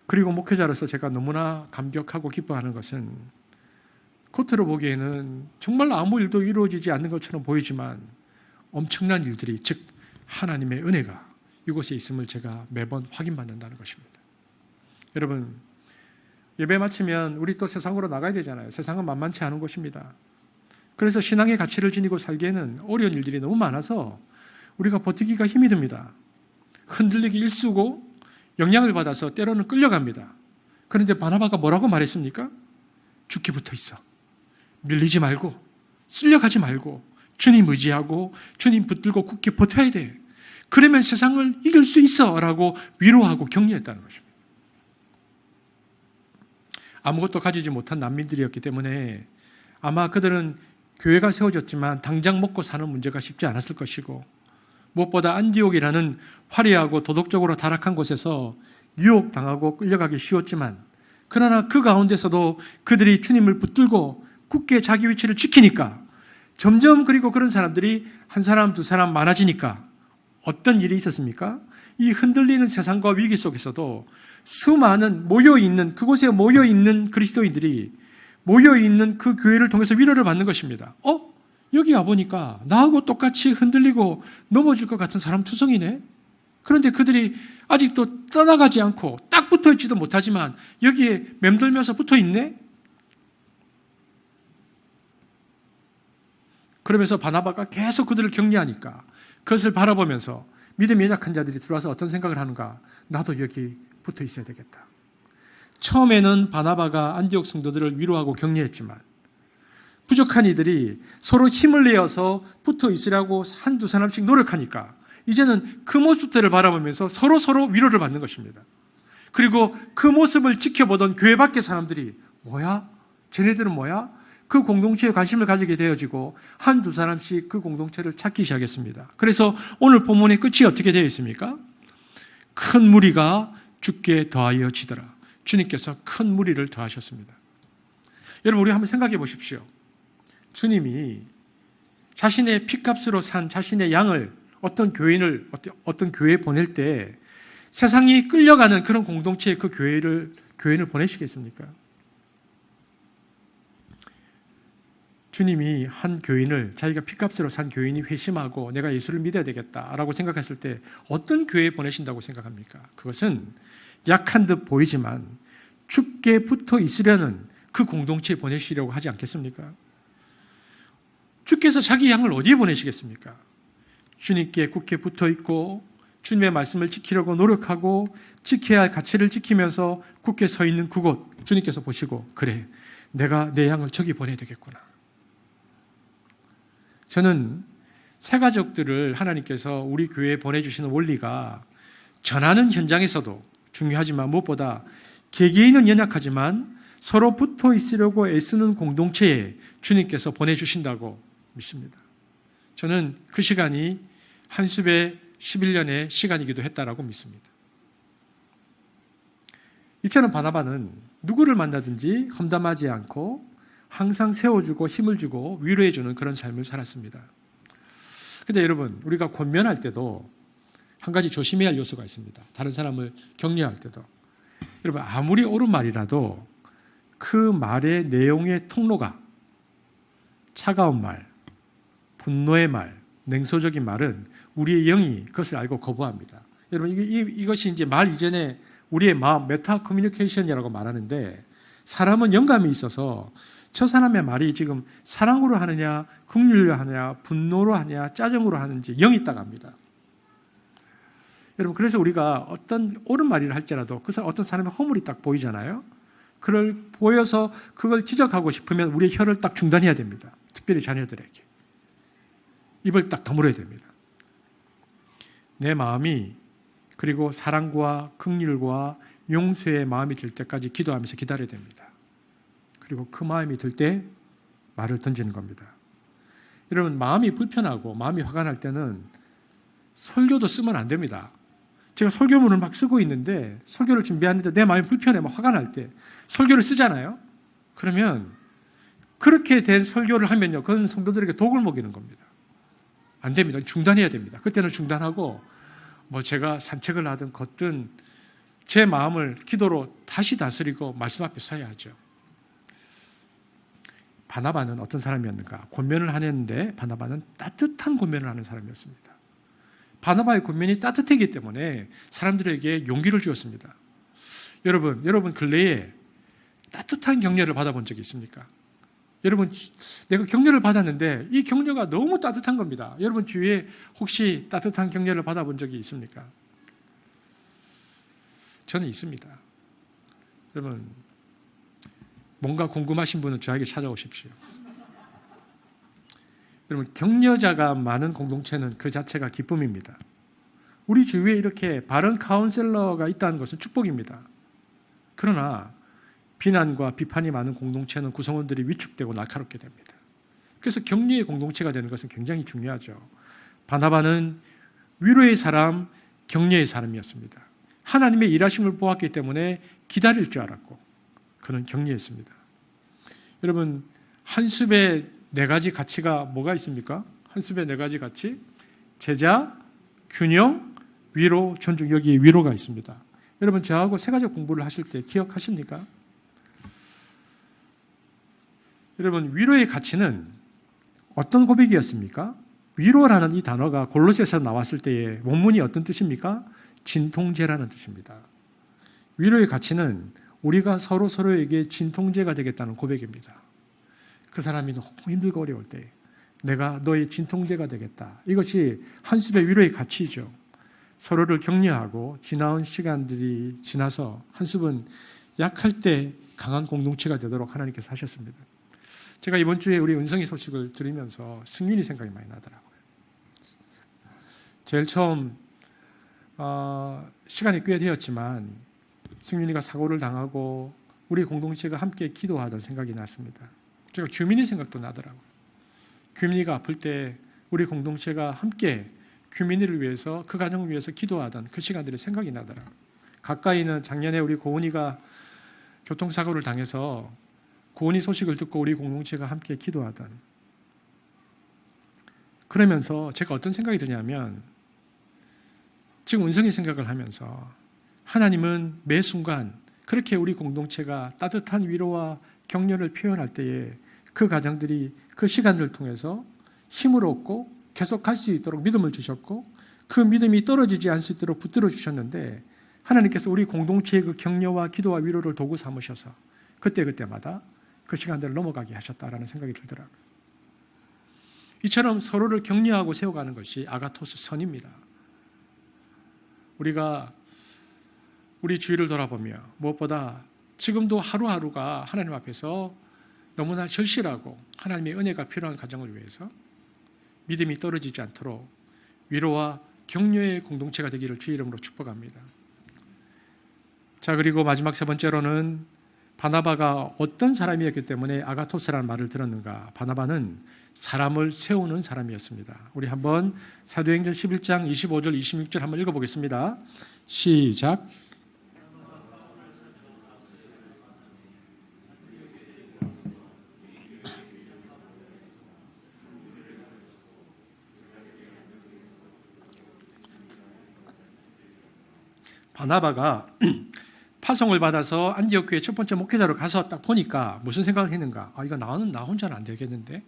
그리고 목회자로서 제가 너무나 감격하고 기뻐하는 것은 겉으로 보기에는 정말 아무 일도 이루어지지 않는 것처럼 보이지만 엄청난 일들이 즉 하나님의 은혜가 이곳에 있음을 제가 매번 확인받는다는 것입니다. 여러분 예배 마치면 우리 또 세상으로 나가야 되잖아요. 세상은 만만치 않은 곳입니다. 그래서 신앙의 가치를 지니고 살기에는 어려운 일들이 너무 많아서 우리가 버티기가 힘이 듭니다. 흔들리기 일쑤고 영향을 받아서 때로는 끌려갑니다. 그런데 바나바가 뭐라고 말했습니까? 주께 붙어 있어. 밀리지 말고 쓸려가지 말고 주님 의지하고 주님 붙들고 굳게 버텨야 돼. 그러면 세상을 이길 수 있어 라고 위로하고 격려했다는 것입니다. 아무것도 가지지 못한 난민들이었기 때문에 아마 그들은 교회가 세워졌지만 당장 먹고 사는 문제가 쉽지 않았을 것이고 무엇보다 안디옥이라는 화려하고 도덕적으로 타락한 곳에서 유혹당하고 끌려가기 쉬웠지만 그러나 그 가운데서도 그들이 주님을 붙들고 굳게 자기 위치를 지키니까 점점 그리고 그런 사람들이 한 사람 두 사람 많아지니까 어떤 일이 있었습니까? 이 흔들리는 세상과 위기 속에서도 수많은 모여있는 그곳에 모여있는 그리스도인들이 모여있는 그 교회를 통해서 위로를 받는 것입니다. 여기 와보니까 나하고 똑같이 흔들리고 넘어질 것 같은 사람 투성이네. 그런데 그들이 아직도 떠나가지 않고 딱 붙어있지도 못하지만 여기에 맴돌면서 붙어있네. 그러면서 바나바가 계속 그들을 격려하니까 그것을 바라보면서 믿음이 연약한 자들이 들어와서 어떤 생각을 하는가? 나도 여기 붙어 있어야 되겠다. 처음에는 바나바가 안디옥 성도들을 위로하고 격려했지만 부족한 이들이 서로 힘을 내어서 붙어 있으라고 한두 사람씩 노력하니까 이제는 그 모습들을 바라보면서 서로 위로를 받는 것입니다. 그리고 그 모습을 지켜보던 교회 밖의 사람들이 뭐야? 쟤네들은 뭐야? 그 공동체에 관심을 가지게 되어지고 한두 사람씩 그 공동체를 찾기 시작했습니다. 그래서 오늘 본문의 끝이 어떻게 되어 있습니까? 큰 무리가 주께 더하여 지더라. 주님께서 큰 무리를 더하셨습니다. 여러분 우리 한번 생각해 보십시오. 주님이 자신의 피값으로 산 자신의 양을 어떤 교회에 보낼 때 세상이 끌려가는 그런 공동체에 그 교인을 보내시겠습니까? 주님이 한 교인을 자기가 피값으로 산 교인이 회심하고 내가 예수를 믿어야 되겠다라고 생각했을 때 어떤 교회에 보내신다고 생각합니까? 그것은 약한 듯 보이지만 죽게 붙어 있으려는 그 공동체에 보내시려고 하지 않겠습니까? 주께서 자기 양을 어디에 보내시겠습니까? 주님께 굳게 붙어 있고 주님의 말씀을 지키려고 노력하고 지켜야 할 가치를 지키면서 굳게 서 있는 그곳 주님께서 보시고 그래 내가 내 양을 저기 보내야 되겠구나. 저는 새 가족들을 하나님께서 우리 교회에 보내주시는 원리가 전하는 현장에서도 중요하지만 무엇보다 개개인은 연약하지만 서로 붙어 있으려고 애쓰는 공동체에 주님께서 보내주신다고 믿습니다. 저는 그 시간이 한습의 11년의 시간이기도 했다라고 믿습니다. 이처럼 바나바는 누구를 만나든지 험담하지 않고 항상 세워주고 힘을 주고 위로해주는 그런 삶을 살았습니다. 그런데 여러분 우리가 권면할 때도 한 가지 조심해야 할 요소가 있습니다. 다른 사람을 격려할 때도. 여러분, 아무리 옳은 말이라도 그 말의 내용의 통로가 차가운 말, 분노의 말, 냉소적인 말은 우리의 영이 그것을 알고 거부합니다. 여러분, 이것이 이제 말 이전에 우리의 마음, 메타 커뮤니케이션이라고 말하는데, 사람은 영감이 있어서 저 사람의 말이 지금 사랑으로 하느냐, 긍휼로 하느냐, 분노로 하느냐, 짜증으로 하는지 영이 딱 압니다. 여러분, 그래서 우리가 어떤 옳은 말을 할지라도 그 사람, 어떤 사람의 허물이 딱 보이잖아요. 그걸 보여서 그걸 지적하고 싶으면 우리의 혀를 딱 중단해야 됩니다. 특별히 자녀들에게. 입을 딱 다물어야 됩니다. 내 마음이, 그리고 사랑과 긍휼과 용서의 마음이 들 때까지 기도하면서 기다려야 됩니다. 그리고 그 마음이 들 때 말을 던지는 겁니다. 여러분, 마음이 불편하고 마음이 화가 날 때는 설교도 쓰면 안 됩니다. 제가 설교문을 막 쓰고 있는데, 설교를 준비하는데 내 마음이 불편해, 막 화가 날 때 설교를 쓰잖아요. 그러면 그렇게 된 설교를 하면요, 그건 성도들에게 독을 먹이는 겁니다. 안 됩니다. 중단해야 됩니다. 그때는 중단하고 제가 산책을 하든 걷든 제 마음을 기도로 다시 다스리고 말씀 앞에 서야 하죠. 바나바는 어떤 사람이었는가? 권면을 하는데 바나바는 따뜻한 권면을 하는 사람이었습니다. 바나바의 권면이 따뜻했기 때문에 사람들에게 용기를 주었습니다. 여러분 근래에 따뜻한 격려를 받아본 적이 있습니까? 여러분, 내가 격려를 받았는데 이 격려가 너무 따뜻한 겁니다. 여러분 주위에 혹시 따뜻한 격려를 받아본 적이 있습니까? 저는 있습니다. 여러분, 뭔가 궁금하신 분은 저에게 찾아오십시오. 여러분, 격려자가 많은 공동체는 그 자체가 기쁨입니다. 우리 주위에 이렇게 바른 카운셀러가 있다는 것은 축복입니다. 그러나 비난과 비판이 많은 공동체는 구성원들이 위축되고 날카롭게 됩니다. 그래서 격려의 공동체가 되는 것은 굉장히 중요하죠. 바나바는 위로의 사람, 격려의 사람이었습니다. 하나님의 일하심을 보았기 때문에 기다릴 줄 알았고 그는 격려했습니다. 여러분, 한습의 4가지 가치가 뭐가 있습니까? 한습의 4가지 가치? 제자, 균형, 위로, 존중. 여기 위로가 있습니다. 여러분, 저하고 3가지 공부를 하실 때 기억하십니까? 여러분, 위로의 가치는 어떤 고백이었습니까? 위로라는 이 단어가 골로새에서 나왔을 때의 원문이 어떤 뜻입니까? 진통제라는 뜻입니다. 위로의 가치는 우리가 서로에게 진통제가 되겠다는 고백입니다. 그 사람이 너무 힘들고 어려울 때 내가 너의 진통제가 되겠다. 이것이 한습의 위로의 가치이죠. 서로를 격려하고 지나온 시간들이 지나서 한습은 약할 때 강한 공동체가 되도록 하나님께서 하셨습니다. 제가 이번 주에 우리 은성이 소식을 들으면서 승윤이 생각이 많이 나더라고요. 제일 처음 시간이 꽤 되었지만 승윤이가 사고를 당하고 우리 공동체가 함께 기도하던 생각이 났습니다. 제가 규민이 생각도 나더라고요. 규민이가 아플 때 우리 공동체가 함께 규민이를 위해서, 그 가정을 위해서 기도하던 그 시간들이 생각이 나더라고요. 가까이는 작년에 우리 고은이가 교통사고를 당해서 고은이 소식을 듣고 우리 공동체가 함께 기도하던, 그러면서 제가 어떤 생각이 드냐면, 지금 은성이 생각을 하면서 하나님은 매 순간 그렇게 우리 공동체가 따뜻한 위로와 격려를 표현할 때에 그 가정들이 그 시간을 통해서 힘을 얻고 계속 갈 수 있도록 믿음을 주셨고, 그 믿음이 떨어지지 않을 수 있도록 붙들어 주셨는데, 하나님께서 우리 공동체의 그 격려와 기도와 위로를 도구 삼으셔서 그때마다 그 시간들을 넘어가게 하셨다라는 생각이 들더라고요. 이처럼 서로를 격려하고 세워가는 것이 아가토스 선입니다. 우리가 우리 주위를 돌아보며 무엇보다 지금도 하루하루가 하나님 앞에서 너무나 절실하고 하나님의 은혜가 필요한 가정을 위해서 믿음이 떨어지지 않도록 위로와 격려의 공동체가 되기를 주의 이름으로 축복합니다. 자, 그리고 마지막 3번째로는 바나바가 어떤 사람이었기 때문에 아가토스라는 말을 들었는가? 바나바는 사람을 세우는 사람이었습니다. 우리 한번 사도행전 11장 25절 26절 한번 읽어보겠습니다. 시작. 바나바가 파송을 받아서 안디옥 교회 첫 번째 목회자로 가서 딱 보니까 무슨 생각을 했는가? 이거 나 혼자는 안 되겠는데?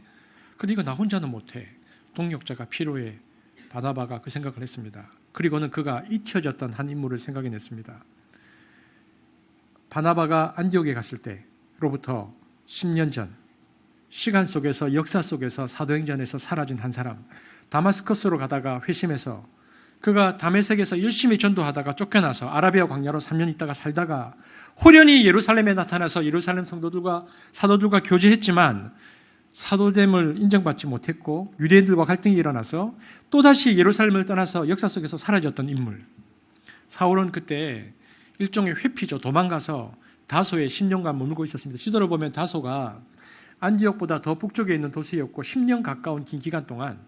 근데 이거 나 혼자는 못해. 동력자가 필요해. 바나바가 그 생각을 했습니다. 그리고는 그가 잊혀졌던 한 인물을 생각해냈습니다. 바나바가 안디옥에 갔을 때로부터 10년 전 시간 속에서 역사 속에서 사도행전에서 사라진 한 사람, 다마스커스로 가다가 회심해서 그가 다메섹에서 열심히 전도하다가 쫓겨나서 아라비아 광야로 3년 있다가 살다가 호련히 예루살렘에 나타나서 예루살렘 성도들과 사도들과 교제했지만 사도됨을 인정받지 못했고 유대인들과 갈등이 일어나서 또다시 예루살렘을 떠나서 역사 속에서 사라졌던 인물. 사울은 그때 일종의 회피죠. 도망가서 다소에 10년간 머물고 있었습니다. 지도를 보면 다소가 안디옥보다 더 북쪽에 있는 도시였고 10년 가까운 긴 기간 동안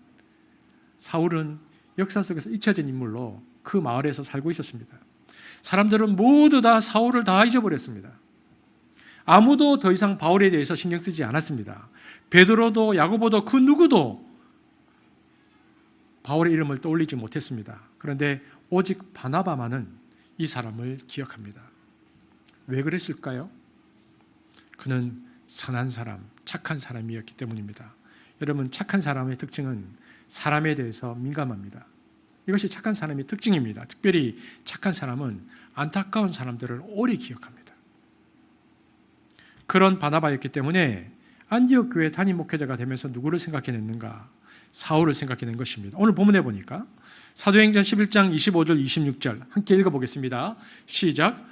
사울은 역사 속에서 잊혀진 인물로 그 마을에서 살고 있었습니다. 사람들은 모두 다 사울을 다 잊어버렸습니다. 아무도 더 이상 바울에 대해서 신경 쓰지 않았습니다. 베드로도 야고보도 그 누구도 바울의 이름을 떠올리지 못했습니다. 그런데 오직 바나바만은 이 사람을 기억합니다. 왜 그랬을까요? 그는 선한 사람, 착한 사람이었기 때문입니다. 여러분, 착한 사람의 특징은 사람에 대해서 민감합니다. 이것이 착한 사람의 특징입니다. 특별히 착한 사람은 안타까운 사람들을 오래 기억합니다. 그런 바나바였기 때문에 안디옥 교회 담임 목회자가 되면서 누구를 생각해냈는가? 사울을 생각해낸 것입니다. 오늘 본문에 보니까 사도행전 11장 25절 26절 함께 읽어보겠습니다. 시작.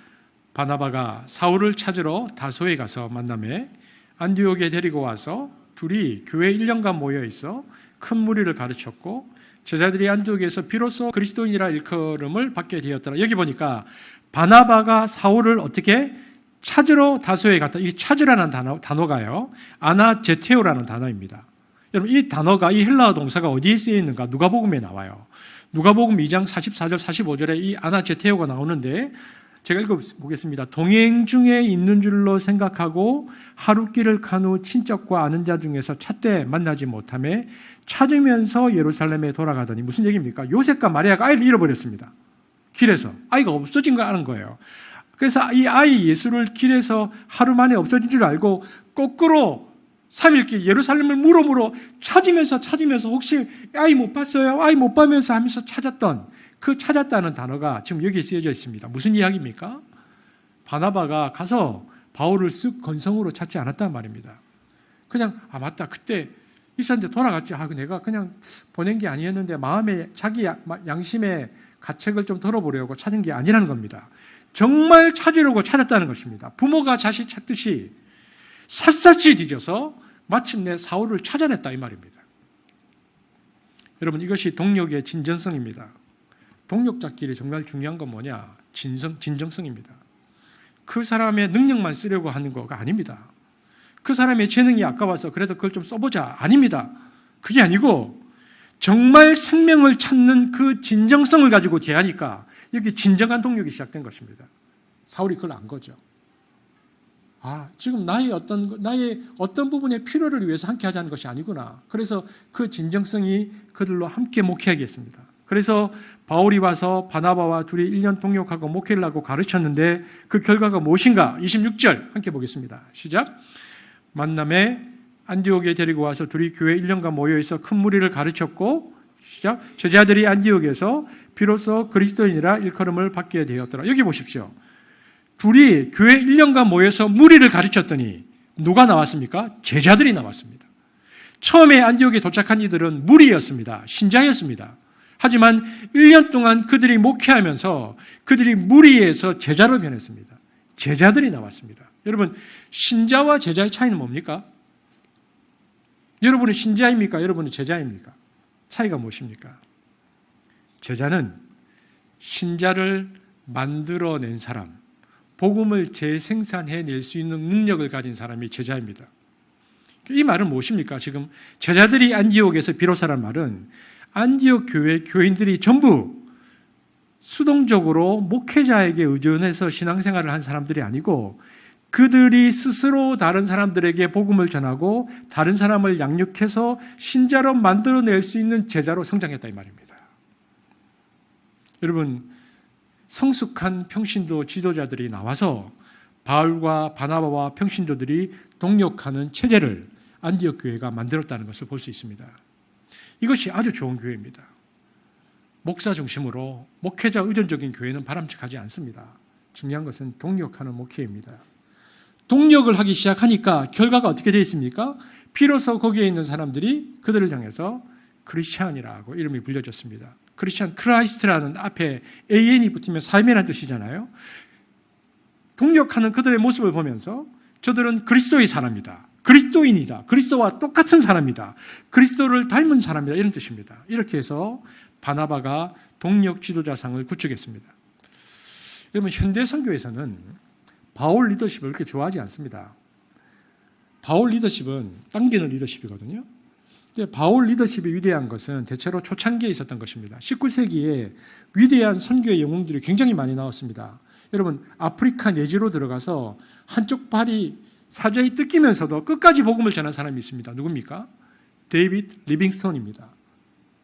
바나바가 사울을 찾으러 다소에 가서 만나매 안디옥에 데리고 와서 둘이 교회 1년간 모여 있어 큰 무리를 가르쳤고 제자들이 안디옥에서 비로소 그리스도인이라 일컬음을 받게 되었더라. 여기 보니까 바나바가 사울을 어떻게 찾으러 다소에 갔다. 이 찾으라는 단어가요, 아나제테오라는 단어입니다. 여러분, 이 단어가, 이 헬라어 동사가 어디에 쓰여 있는가? 누가복음에 나와요. 누가복음 2장 44절 45절에 이 아나제테오가 나오는데 제가 읽어보겠습니다. 동행 중에 있는 줄로 생각하고 하룻길을 간 후 친척과 아는 자 중에서 찾되 만나지 못하며 찾으면서 예루살렘에 돌아가더니, 무슨 얘기입니까? 요셉과 마리아가 아이를 잃어버렸습니다. 길에서 아이가 없어진 거 아는 거예요. 그래서 이 아이 예수를 길에서 하루 만에 없어진 줄 알고 거꾸로 3일길 예루살렘을 물어물어 찾으면서 혹시 아이 못 봤어요? 아이 못 봐면서 하면서 찾았던 그 찾았다는 단어가 지금 여기에 쓰여져 있습니다. 무슨 이야기입니까? 바나바가 가서 바울을 쓱 건성으로 찾지 않았단 말입니다. 그냥 맞다, 그때 있었는데 돌아갔지. 내가 그냥 보낸 게 아니었는데 마음에 자기 양심의 가책을 좀 덜어보려고 찾은 게 아니라는 겁니다. 정말 찾으려고 찾았다는 것입니다. 부모가 자식 찾듯이 샅샅이 뒤져서 마침내 사울을 찾아냈다 이 말입니다. 여러분, 이것이 동력의 진정성입니다. 동력잡기에 정말 중요한 건 뭐냐? 진정성입니다. 그 사람의 능력만 쓰려고 하는 거가 아닙니다. 그 사람의 재능이 아까워서 그래도 그걸 좀 써보자, 아닙니다. 그게 아니고 정말 생명을 찾는 그 진정성을 가지고 대하니까 여기 진정한 동력이 시작된 것입니다. 사울이 그걸 안 거죠. 지금 나의 어떤 부분의 필요를 위해서 함께 하자는 것이 아니구나. 그래서 그 진정성이 그들로 함께 목회하겠습니다. 그래서 바울이 와서 바나바와 둘이 1년 동역하고 목회를 하고 가르쳤는데 그 결과가 무엇인가? 26절 함께 보겠습니다. 시작. 만남에 안디옥에 데리고 와서 둘이 교회 1년간 모여있어 큰 무리를 가르쳤고, 시작. 제자들이 안디옥에서 비로소 그리스도인이라 일컬음을 받게 되었더라. 여기 보십시오. 둘이 교회 1년간 모여서 무리를 가르쳤더니 누가 나왔습니까? 제자들이 나왔습니다. 처음에 안디옥에 도착한 이들은 무리였습니다. 신자였습니다. 하지만 1년 동안 그들이 목회하면서 그들이 무리에서 제자로 변했습니다. 제자들이 나왔습니다. 여러분, 신자와 제자의 차이는 뭡니까? 여러분은 신자입니까? 여러분은 제자입니까? 차이가 무엇입니까? 제자는 신자를 만들어낸 사람, 복음을 재생산해낼 수 있는 능력을 가진 사람이 제자입니다. 이 말은 무엇입니까? 지금 제자들이 안디옥에서 비로소란 말은 안디옥 교회 교인들이 전부 수동적으로 목회자에게 의존해서 신앙생활을 한 사람들이 아니고 그들이 스스로 다른 사람들에게 복음을 전하고 다른 사람을 양육해서 신자로 만들어낼 수 있는 제자로 성장했다 이 말입니다. 여러분, 성숙한 평신도 지도자들이 나와서 바울과 바나바와 평신도들이 동력하는 체제를 안디옥 교회가 만들었다는 것을 볼 수 있습니다. 이것이 아주 좋은 교회입니다. 목사 중심으로 목회자 의존적인 교회는 바람직하지 않습니다. 중요한 것은 동력하는 목회입니다. 동력을 하기 시작하니까 결과가 어떻게 되어 있습니까? 비로소 거기에 있는 사람들이 그들을 향해서 크리스찬이라고 이름이 불려졌습니다. 크리스찬, 크라이스트라는 앞에 AN이 붙으면 삶이라는 뜻이잖아요. 동력하는 그들의 모습을 보면서 저들은 그리스도의 사람이다. 그리스도인이다. 그리스도와 똑같은 사람이다. 그리스도를 닮은 사람이다. 이런 뜻입니다. 이렇게 해서 바나바가 동력 지도자상을 구축했습니다. 여러분, 현대 선교에서는 바울 리더십을 그렇게 좋아하지 않습니다. 바울 리더십은 당기는 리더십이거든요. 근데 바울 리더십이 위대한 것은 대체로 초창기에 있었던 것입니다. 19세기에 위대한 선교의 영웅들이 굉장히 많이 나왔습니다. 여러분, 아프리카 내지로 들어가서 한쪽 발이 사자에 뜯기면서도 끝까지 복음을 전한 사람이 있습니다. 누굽니까? 데이빗 리빙스톤입니다.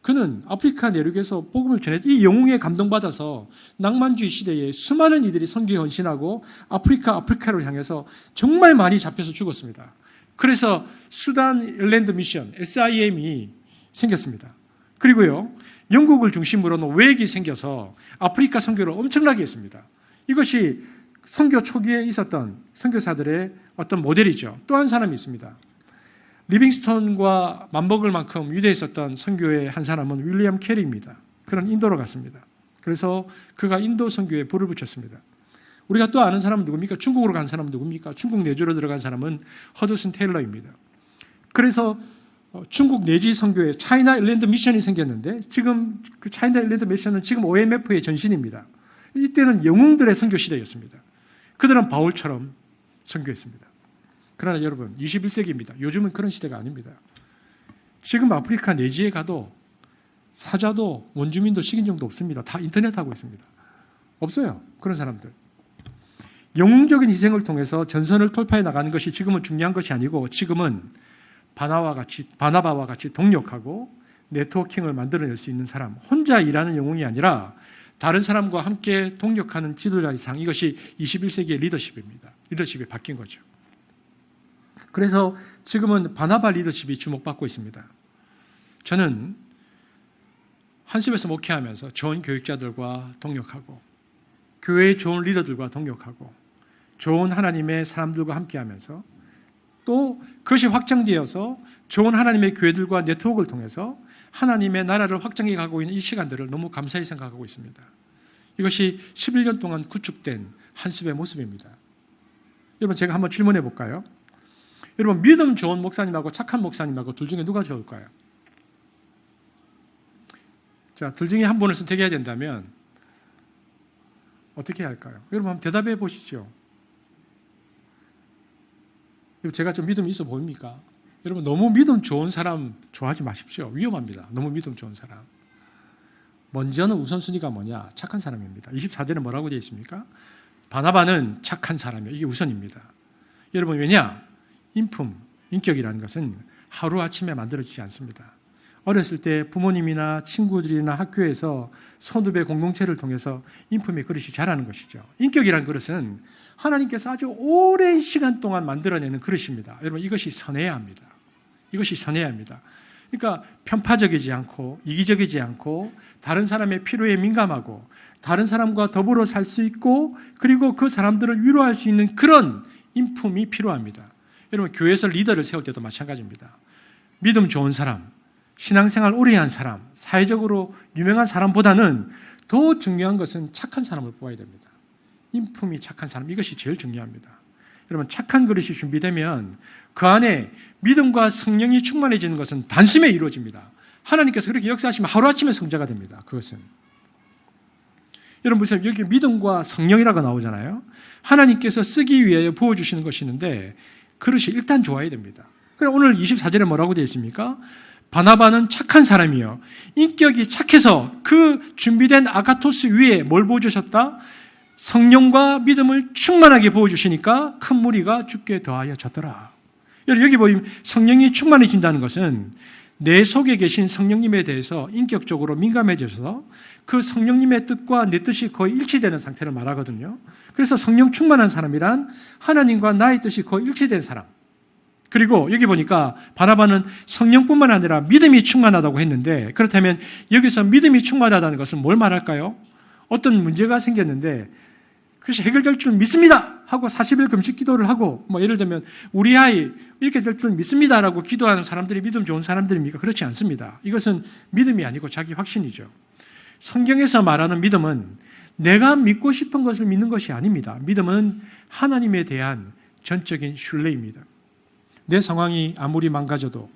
그는 아프리카 내륙에서 복음을 전했, 이 영웅에 감동받아서 낭만주의 시대에 수많은 이들이 선교에 헌신하고 아프리카를 향해서 정말 많이 잡혀서 죽었습니다. 그래서 수단 일랜드 미션, SIM이 생겼습니다. 그리고요, 영국을 중심으로는 외역이 생겨서 아프리카 선교를 엄청나게 했습니다. 이것이 선교 초기에 있었던 선교사들의 어떤 모델이죠. 또 한 사람이 있습니다. 리빙스톤과 맞먹을 만큼 위대했었던 선교의 한 사람은 윌리엄 캐리입니다. 그는 인도로 갔습니다. 그래서 그가 인도 선교에 불을 붙였습니다. 우리가 또 아는 사람은 누굽니까? 중국으로 간 사람은 누굽니까? 중국 내주로 들어간 사람은 허드슨 테일러입니다. 그래서 중국 내지 선교에 차이나 일랜드 미션이 생겼는데, 지금 그 차이나 일랜드 미션은 지금 OMF의 전신입니다. 이때는 영웅들의 선교 시대였습니다. 그들은 바울처럼 선교했습니다. 그러나 여러분, 21세기입니다. 요즘은 그런 시대가 아닙니다. 지금 아프리카 내지에 가도 사자도 원주민도 식인종도 없습니다. 다 인터넷하고 있습니다. 없어요. 그런 사람들. 영웅적인 희생을 통해서 전선을 돌파해 나가는 것이 지금은 중요한 것이 아니고, 지금은 바나바와 같이 동력하고 네트워킹을 만들어낼 수 있는 사람, 혼자 일하는 영웅이 아니라 다른 사람과 함께 동력하는 지도자 이상, 이것이 21세기의 리더십입니다. 리더십이 바뀐 거죠. 그래서 지금은 바나바 리더십이 주목받고 있습니다. 저는 한습에서 목회하면서 좋은 교육자들과 동력하고, 교회의 좋은 리더들과 동력하고, 좋은 하나님의 사람들과 함께하면서, 또 그것이 확장되어서 좋은 하나님의 교회들과 네트워크를 통해서 하나님의 나라를 확장해 가고 있는 이 시간들을 너무 감사히 생각하고 있습니다. 이것이 11년 동안 구축된 한습의 모습입니다. 여러분, 제가 한번 질문해 볼까요? 여러분, 믿음 좋은 목사님하고 착한 목사님하고 둘 중에 누가 좋을까요? 자, 둘 중에 한 분을 선택해야 된다면 어떻게 해야 할까요? 여러분, 한번 대답해 보시죠. 제가 좀 믿음이 있어 보입니까? 여러분, 너무 믿음 좋은 사람 좋아하지 마십시오. 위험합니다. 너무 믿음 좋은 사람. 먼저는 우선순위가 뭐냐? 착한 사람입니다. 24절에 뭐라고 되어 있습니까? 바나바는 착한 사람이에요. 이게 우선입니다. 여러분, 왜냐? 인격이라는 것은 하루아침에 만들어지지 않습니다. 어렸을 때 부모님이나 친구들이나 학교에서 선후배 공동체를 통해서 인품의 그릇이 자라는 것이죠. 인격이라는 그릇은 하나님께서 아주 오랜 시간 동안 만들어내는 그릇입니다. 여러분, 이것이 선해야 합니다. 이것이 선해야 합니다. 그러니까 편파적이지 않고 이기적이지 않고 다른 사람의 필요에 민감하고 다른 사람과 더불어 살 수 있고, 그리고 그 사람들을 위로할 수 있는 그런 인품이 필요합니다. 여러분, 교회에서 리더를 세울 때도 마찬가지입니다. 믿음 좋은 사람, 신앙생활 오래 한 사람, 사회적으로 유명한 사람보다는 더 중요한 것은 착한 사람을 뽑아야 됩니다. 인품이 착한 사람, 이것이 제일 중요합니다. 여러분, 착한 그릇이 준비되면 그 안에 믿음과 성령이 충만해지는 것은 단숨에 이루어집니다. 하나님께서 그렇게 역사하시면 하루아침에 성자가 됩니다. 그것은. 여러분, 보세요. 여기 믿음과 성령이라고 나오잖아요. 하나님께서 쓰기 위해 부어주시는 것이 있는데 그릇이 일단 좋아야 됩니다. 그럼 오늘 24절에 뭐라고 되어 있습니까? 바나바는 착한 사람이요, 인격이 착해서 그 준비된 아가토스 위에 뭘 부어주셨다? 성령과 믿음을 충만하게 부어주시니까 큰 무리가 죽게 더하여졌더라. 여기 보면 성령이 충만해진다는 것은 내 속에 계신 성령님에 대해서 인격적으로 민감해져서 그 성령님의 뜻과 내 뜻이 거의 일치되는 상태를 말하거든요. 그래서 성령 충만한 사람이란 하나님과 나의 뜻이 거의 일치된 사람. 그리고 여기 보니까 바나바는 성령뿐만 아니라 믿음이 충만하다고 했는데, 그렇다면 여기서 믿음이 충만하다는 것은 뭘 말할까요? 어떤 문제가 생겼는데 그것이 해결될 줄 믿습니다 하고 40일 금식 기도를 하고, 예를 들면 우리 아이 이렇게 될 줄 믿습니다라고 기도하는 사람들이 믿음 좋은 사람들입니까? 그렇지 않습니다. 이것은 믿음이 아니고 자기 확신이죠. 성경에서 말하는 믿음은 내가 믿고 싶은 것을 믿는 것이 아닙니다. 믿음은 하나님에 대한 전적인 신뢰입니다. 내 상황이 아무리 망가져도,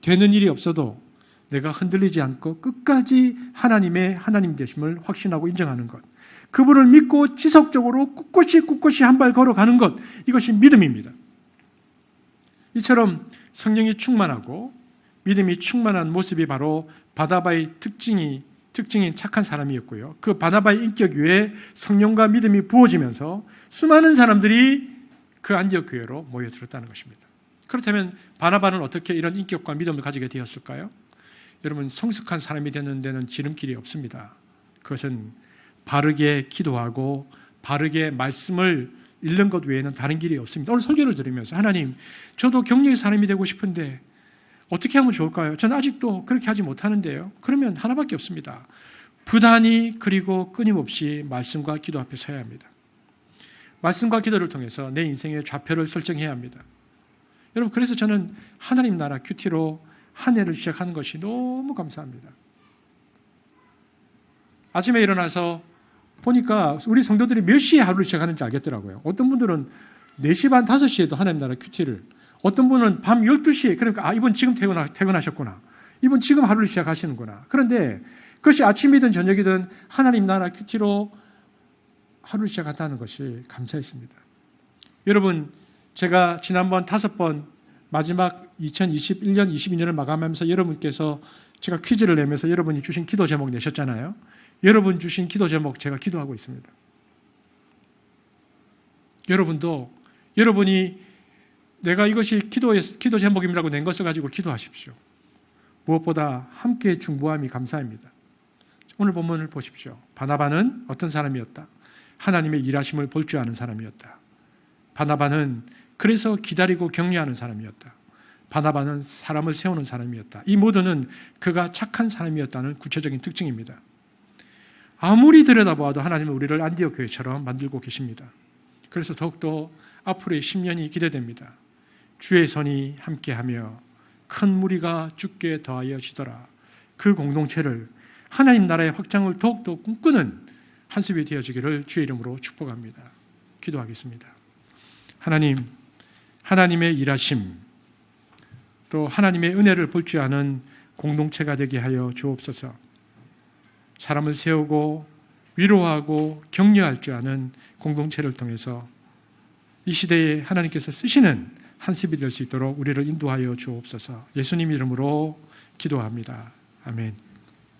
되는 일이 없어도 내가 흔들리지 않고 끝까지 하나님의 하나님 되심을 확신하고 인정하는 것, 그분을 믿고 지속적으로 꿋꿋이 한 발 걸어가는 것, 이것이 믿음입니다. 이처럼 성령이 충만하고 믿음이 충만한 모습이 바로 바나바의 특징인 착한 사람이었고요. 그 바나바의 인격 위에 성령과 믿음이 부어지면서 수많은 사람들이 그 안디옥 교회로 모여들었다는 것입니다. 그렇다면 바나바는 어떻게 이런 인격과 믿음을 가지게 되었을까요? 여러분, 성숙한 사람이 되는 데는 지름길이 없습니다. 그것은 바르게 기도하고 바르게 말씀을 읽는 것 외에는 다른 길이 없습니다. 오늘 설교를 들으면서 하나님, 저도 격려의 사람이 되고 싶은데 어떻게 하면 좋을까요? 저는 아직도 그렇게 하지 못하는데요. 그러면 하나밖에 없습니다. 부단히 그리고 끊임없이 말씀과 기도 앞에 서야 합니다. 말씀과 기도를 통해서 내 인생의 좌표를 설정해야 합니다. 여러분, 그래서 저는 하나님 나라 큐티로 한 해를 시작하는 것이 너무 감사합니다. 아침에 일어나서 보니까 우리 성도들이 몇 시에 하루를 시작하는지 알겠더라고요. 어떤 분들은 4시 반, 5시에도 하나님 나라 큐티를, 어떤 분은 밤 12시에, 그러니까 이분 지금 퇴근하셨구나, 이분 지금 하루를 시작하시는구나. 그런데 그것이 아침이든 저녁이든 하나님 나라 큐티로 하루를 시작한다는 것이 감사했습니다. 여러분, 제가 지난번 5번 마지막 2021년, 22년을 마감하면서 여러분께서 제가 퀴즈를 내면서 여러분이 주신 기도 제목 내셨잖아요. 여러분 주신 기도 제목 제가 기도하고 있습니다. 여러분도 여러분이 내가 이것이 기도 제목입니다라고 낸 것을 가지고 기도하십시오. 무엇보다 함께 중보함이 감사합니다. 오늘 본문을 보십시오. 바나바는 어떤 사람이었다? 하나님의 일하심을 볼 줄 아는 사람이었다. 바나바는 그래서 기다리고 격려하는 사람이었다. 바나바는 사람을 세우는 사람이었다. 이 모두는 그가 착한 사람이었다는 구체적인 특징입니다. 아무리 들여다보아도 하나님은 우리를 안디옥 교회처럼 만들고 계십니다. 그래서 더욱더 앞으로의 10년이 기대됩니다. 주의 손이 함께하며 큰 무리가 주께 더하여지더라. 그 공동체를 하나님 나라의 확장을 더욱더 꿈꾸는 한습이 되어지기를 주의 이름으로 축복합니다. 기도하겠습니다. 하나님, 하나님의 일하심, 또 하나님의 은혜를 볼 줄 아는 공동체가 되게 하여 주옵소서. 사람을 세우고 위로하고 격려할 줄 아는 공동체를 통해서 이 시대에 하나님께서 쓰시는 한습이 될 수 있도록 우리를 인도하여 주옵소서. 예수님 이름으로 기도합니다. 아멘.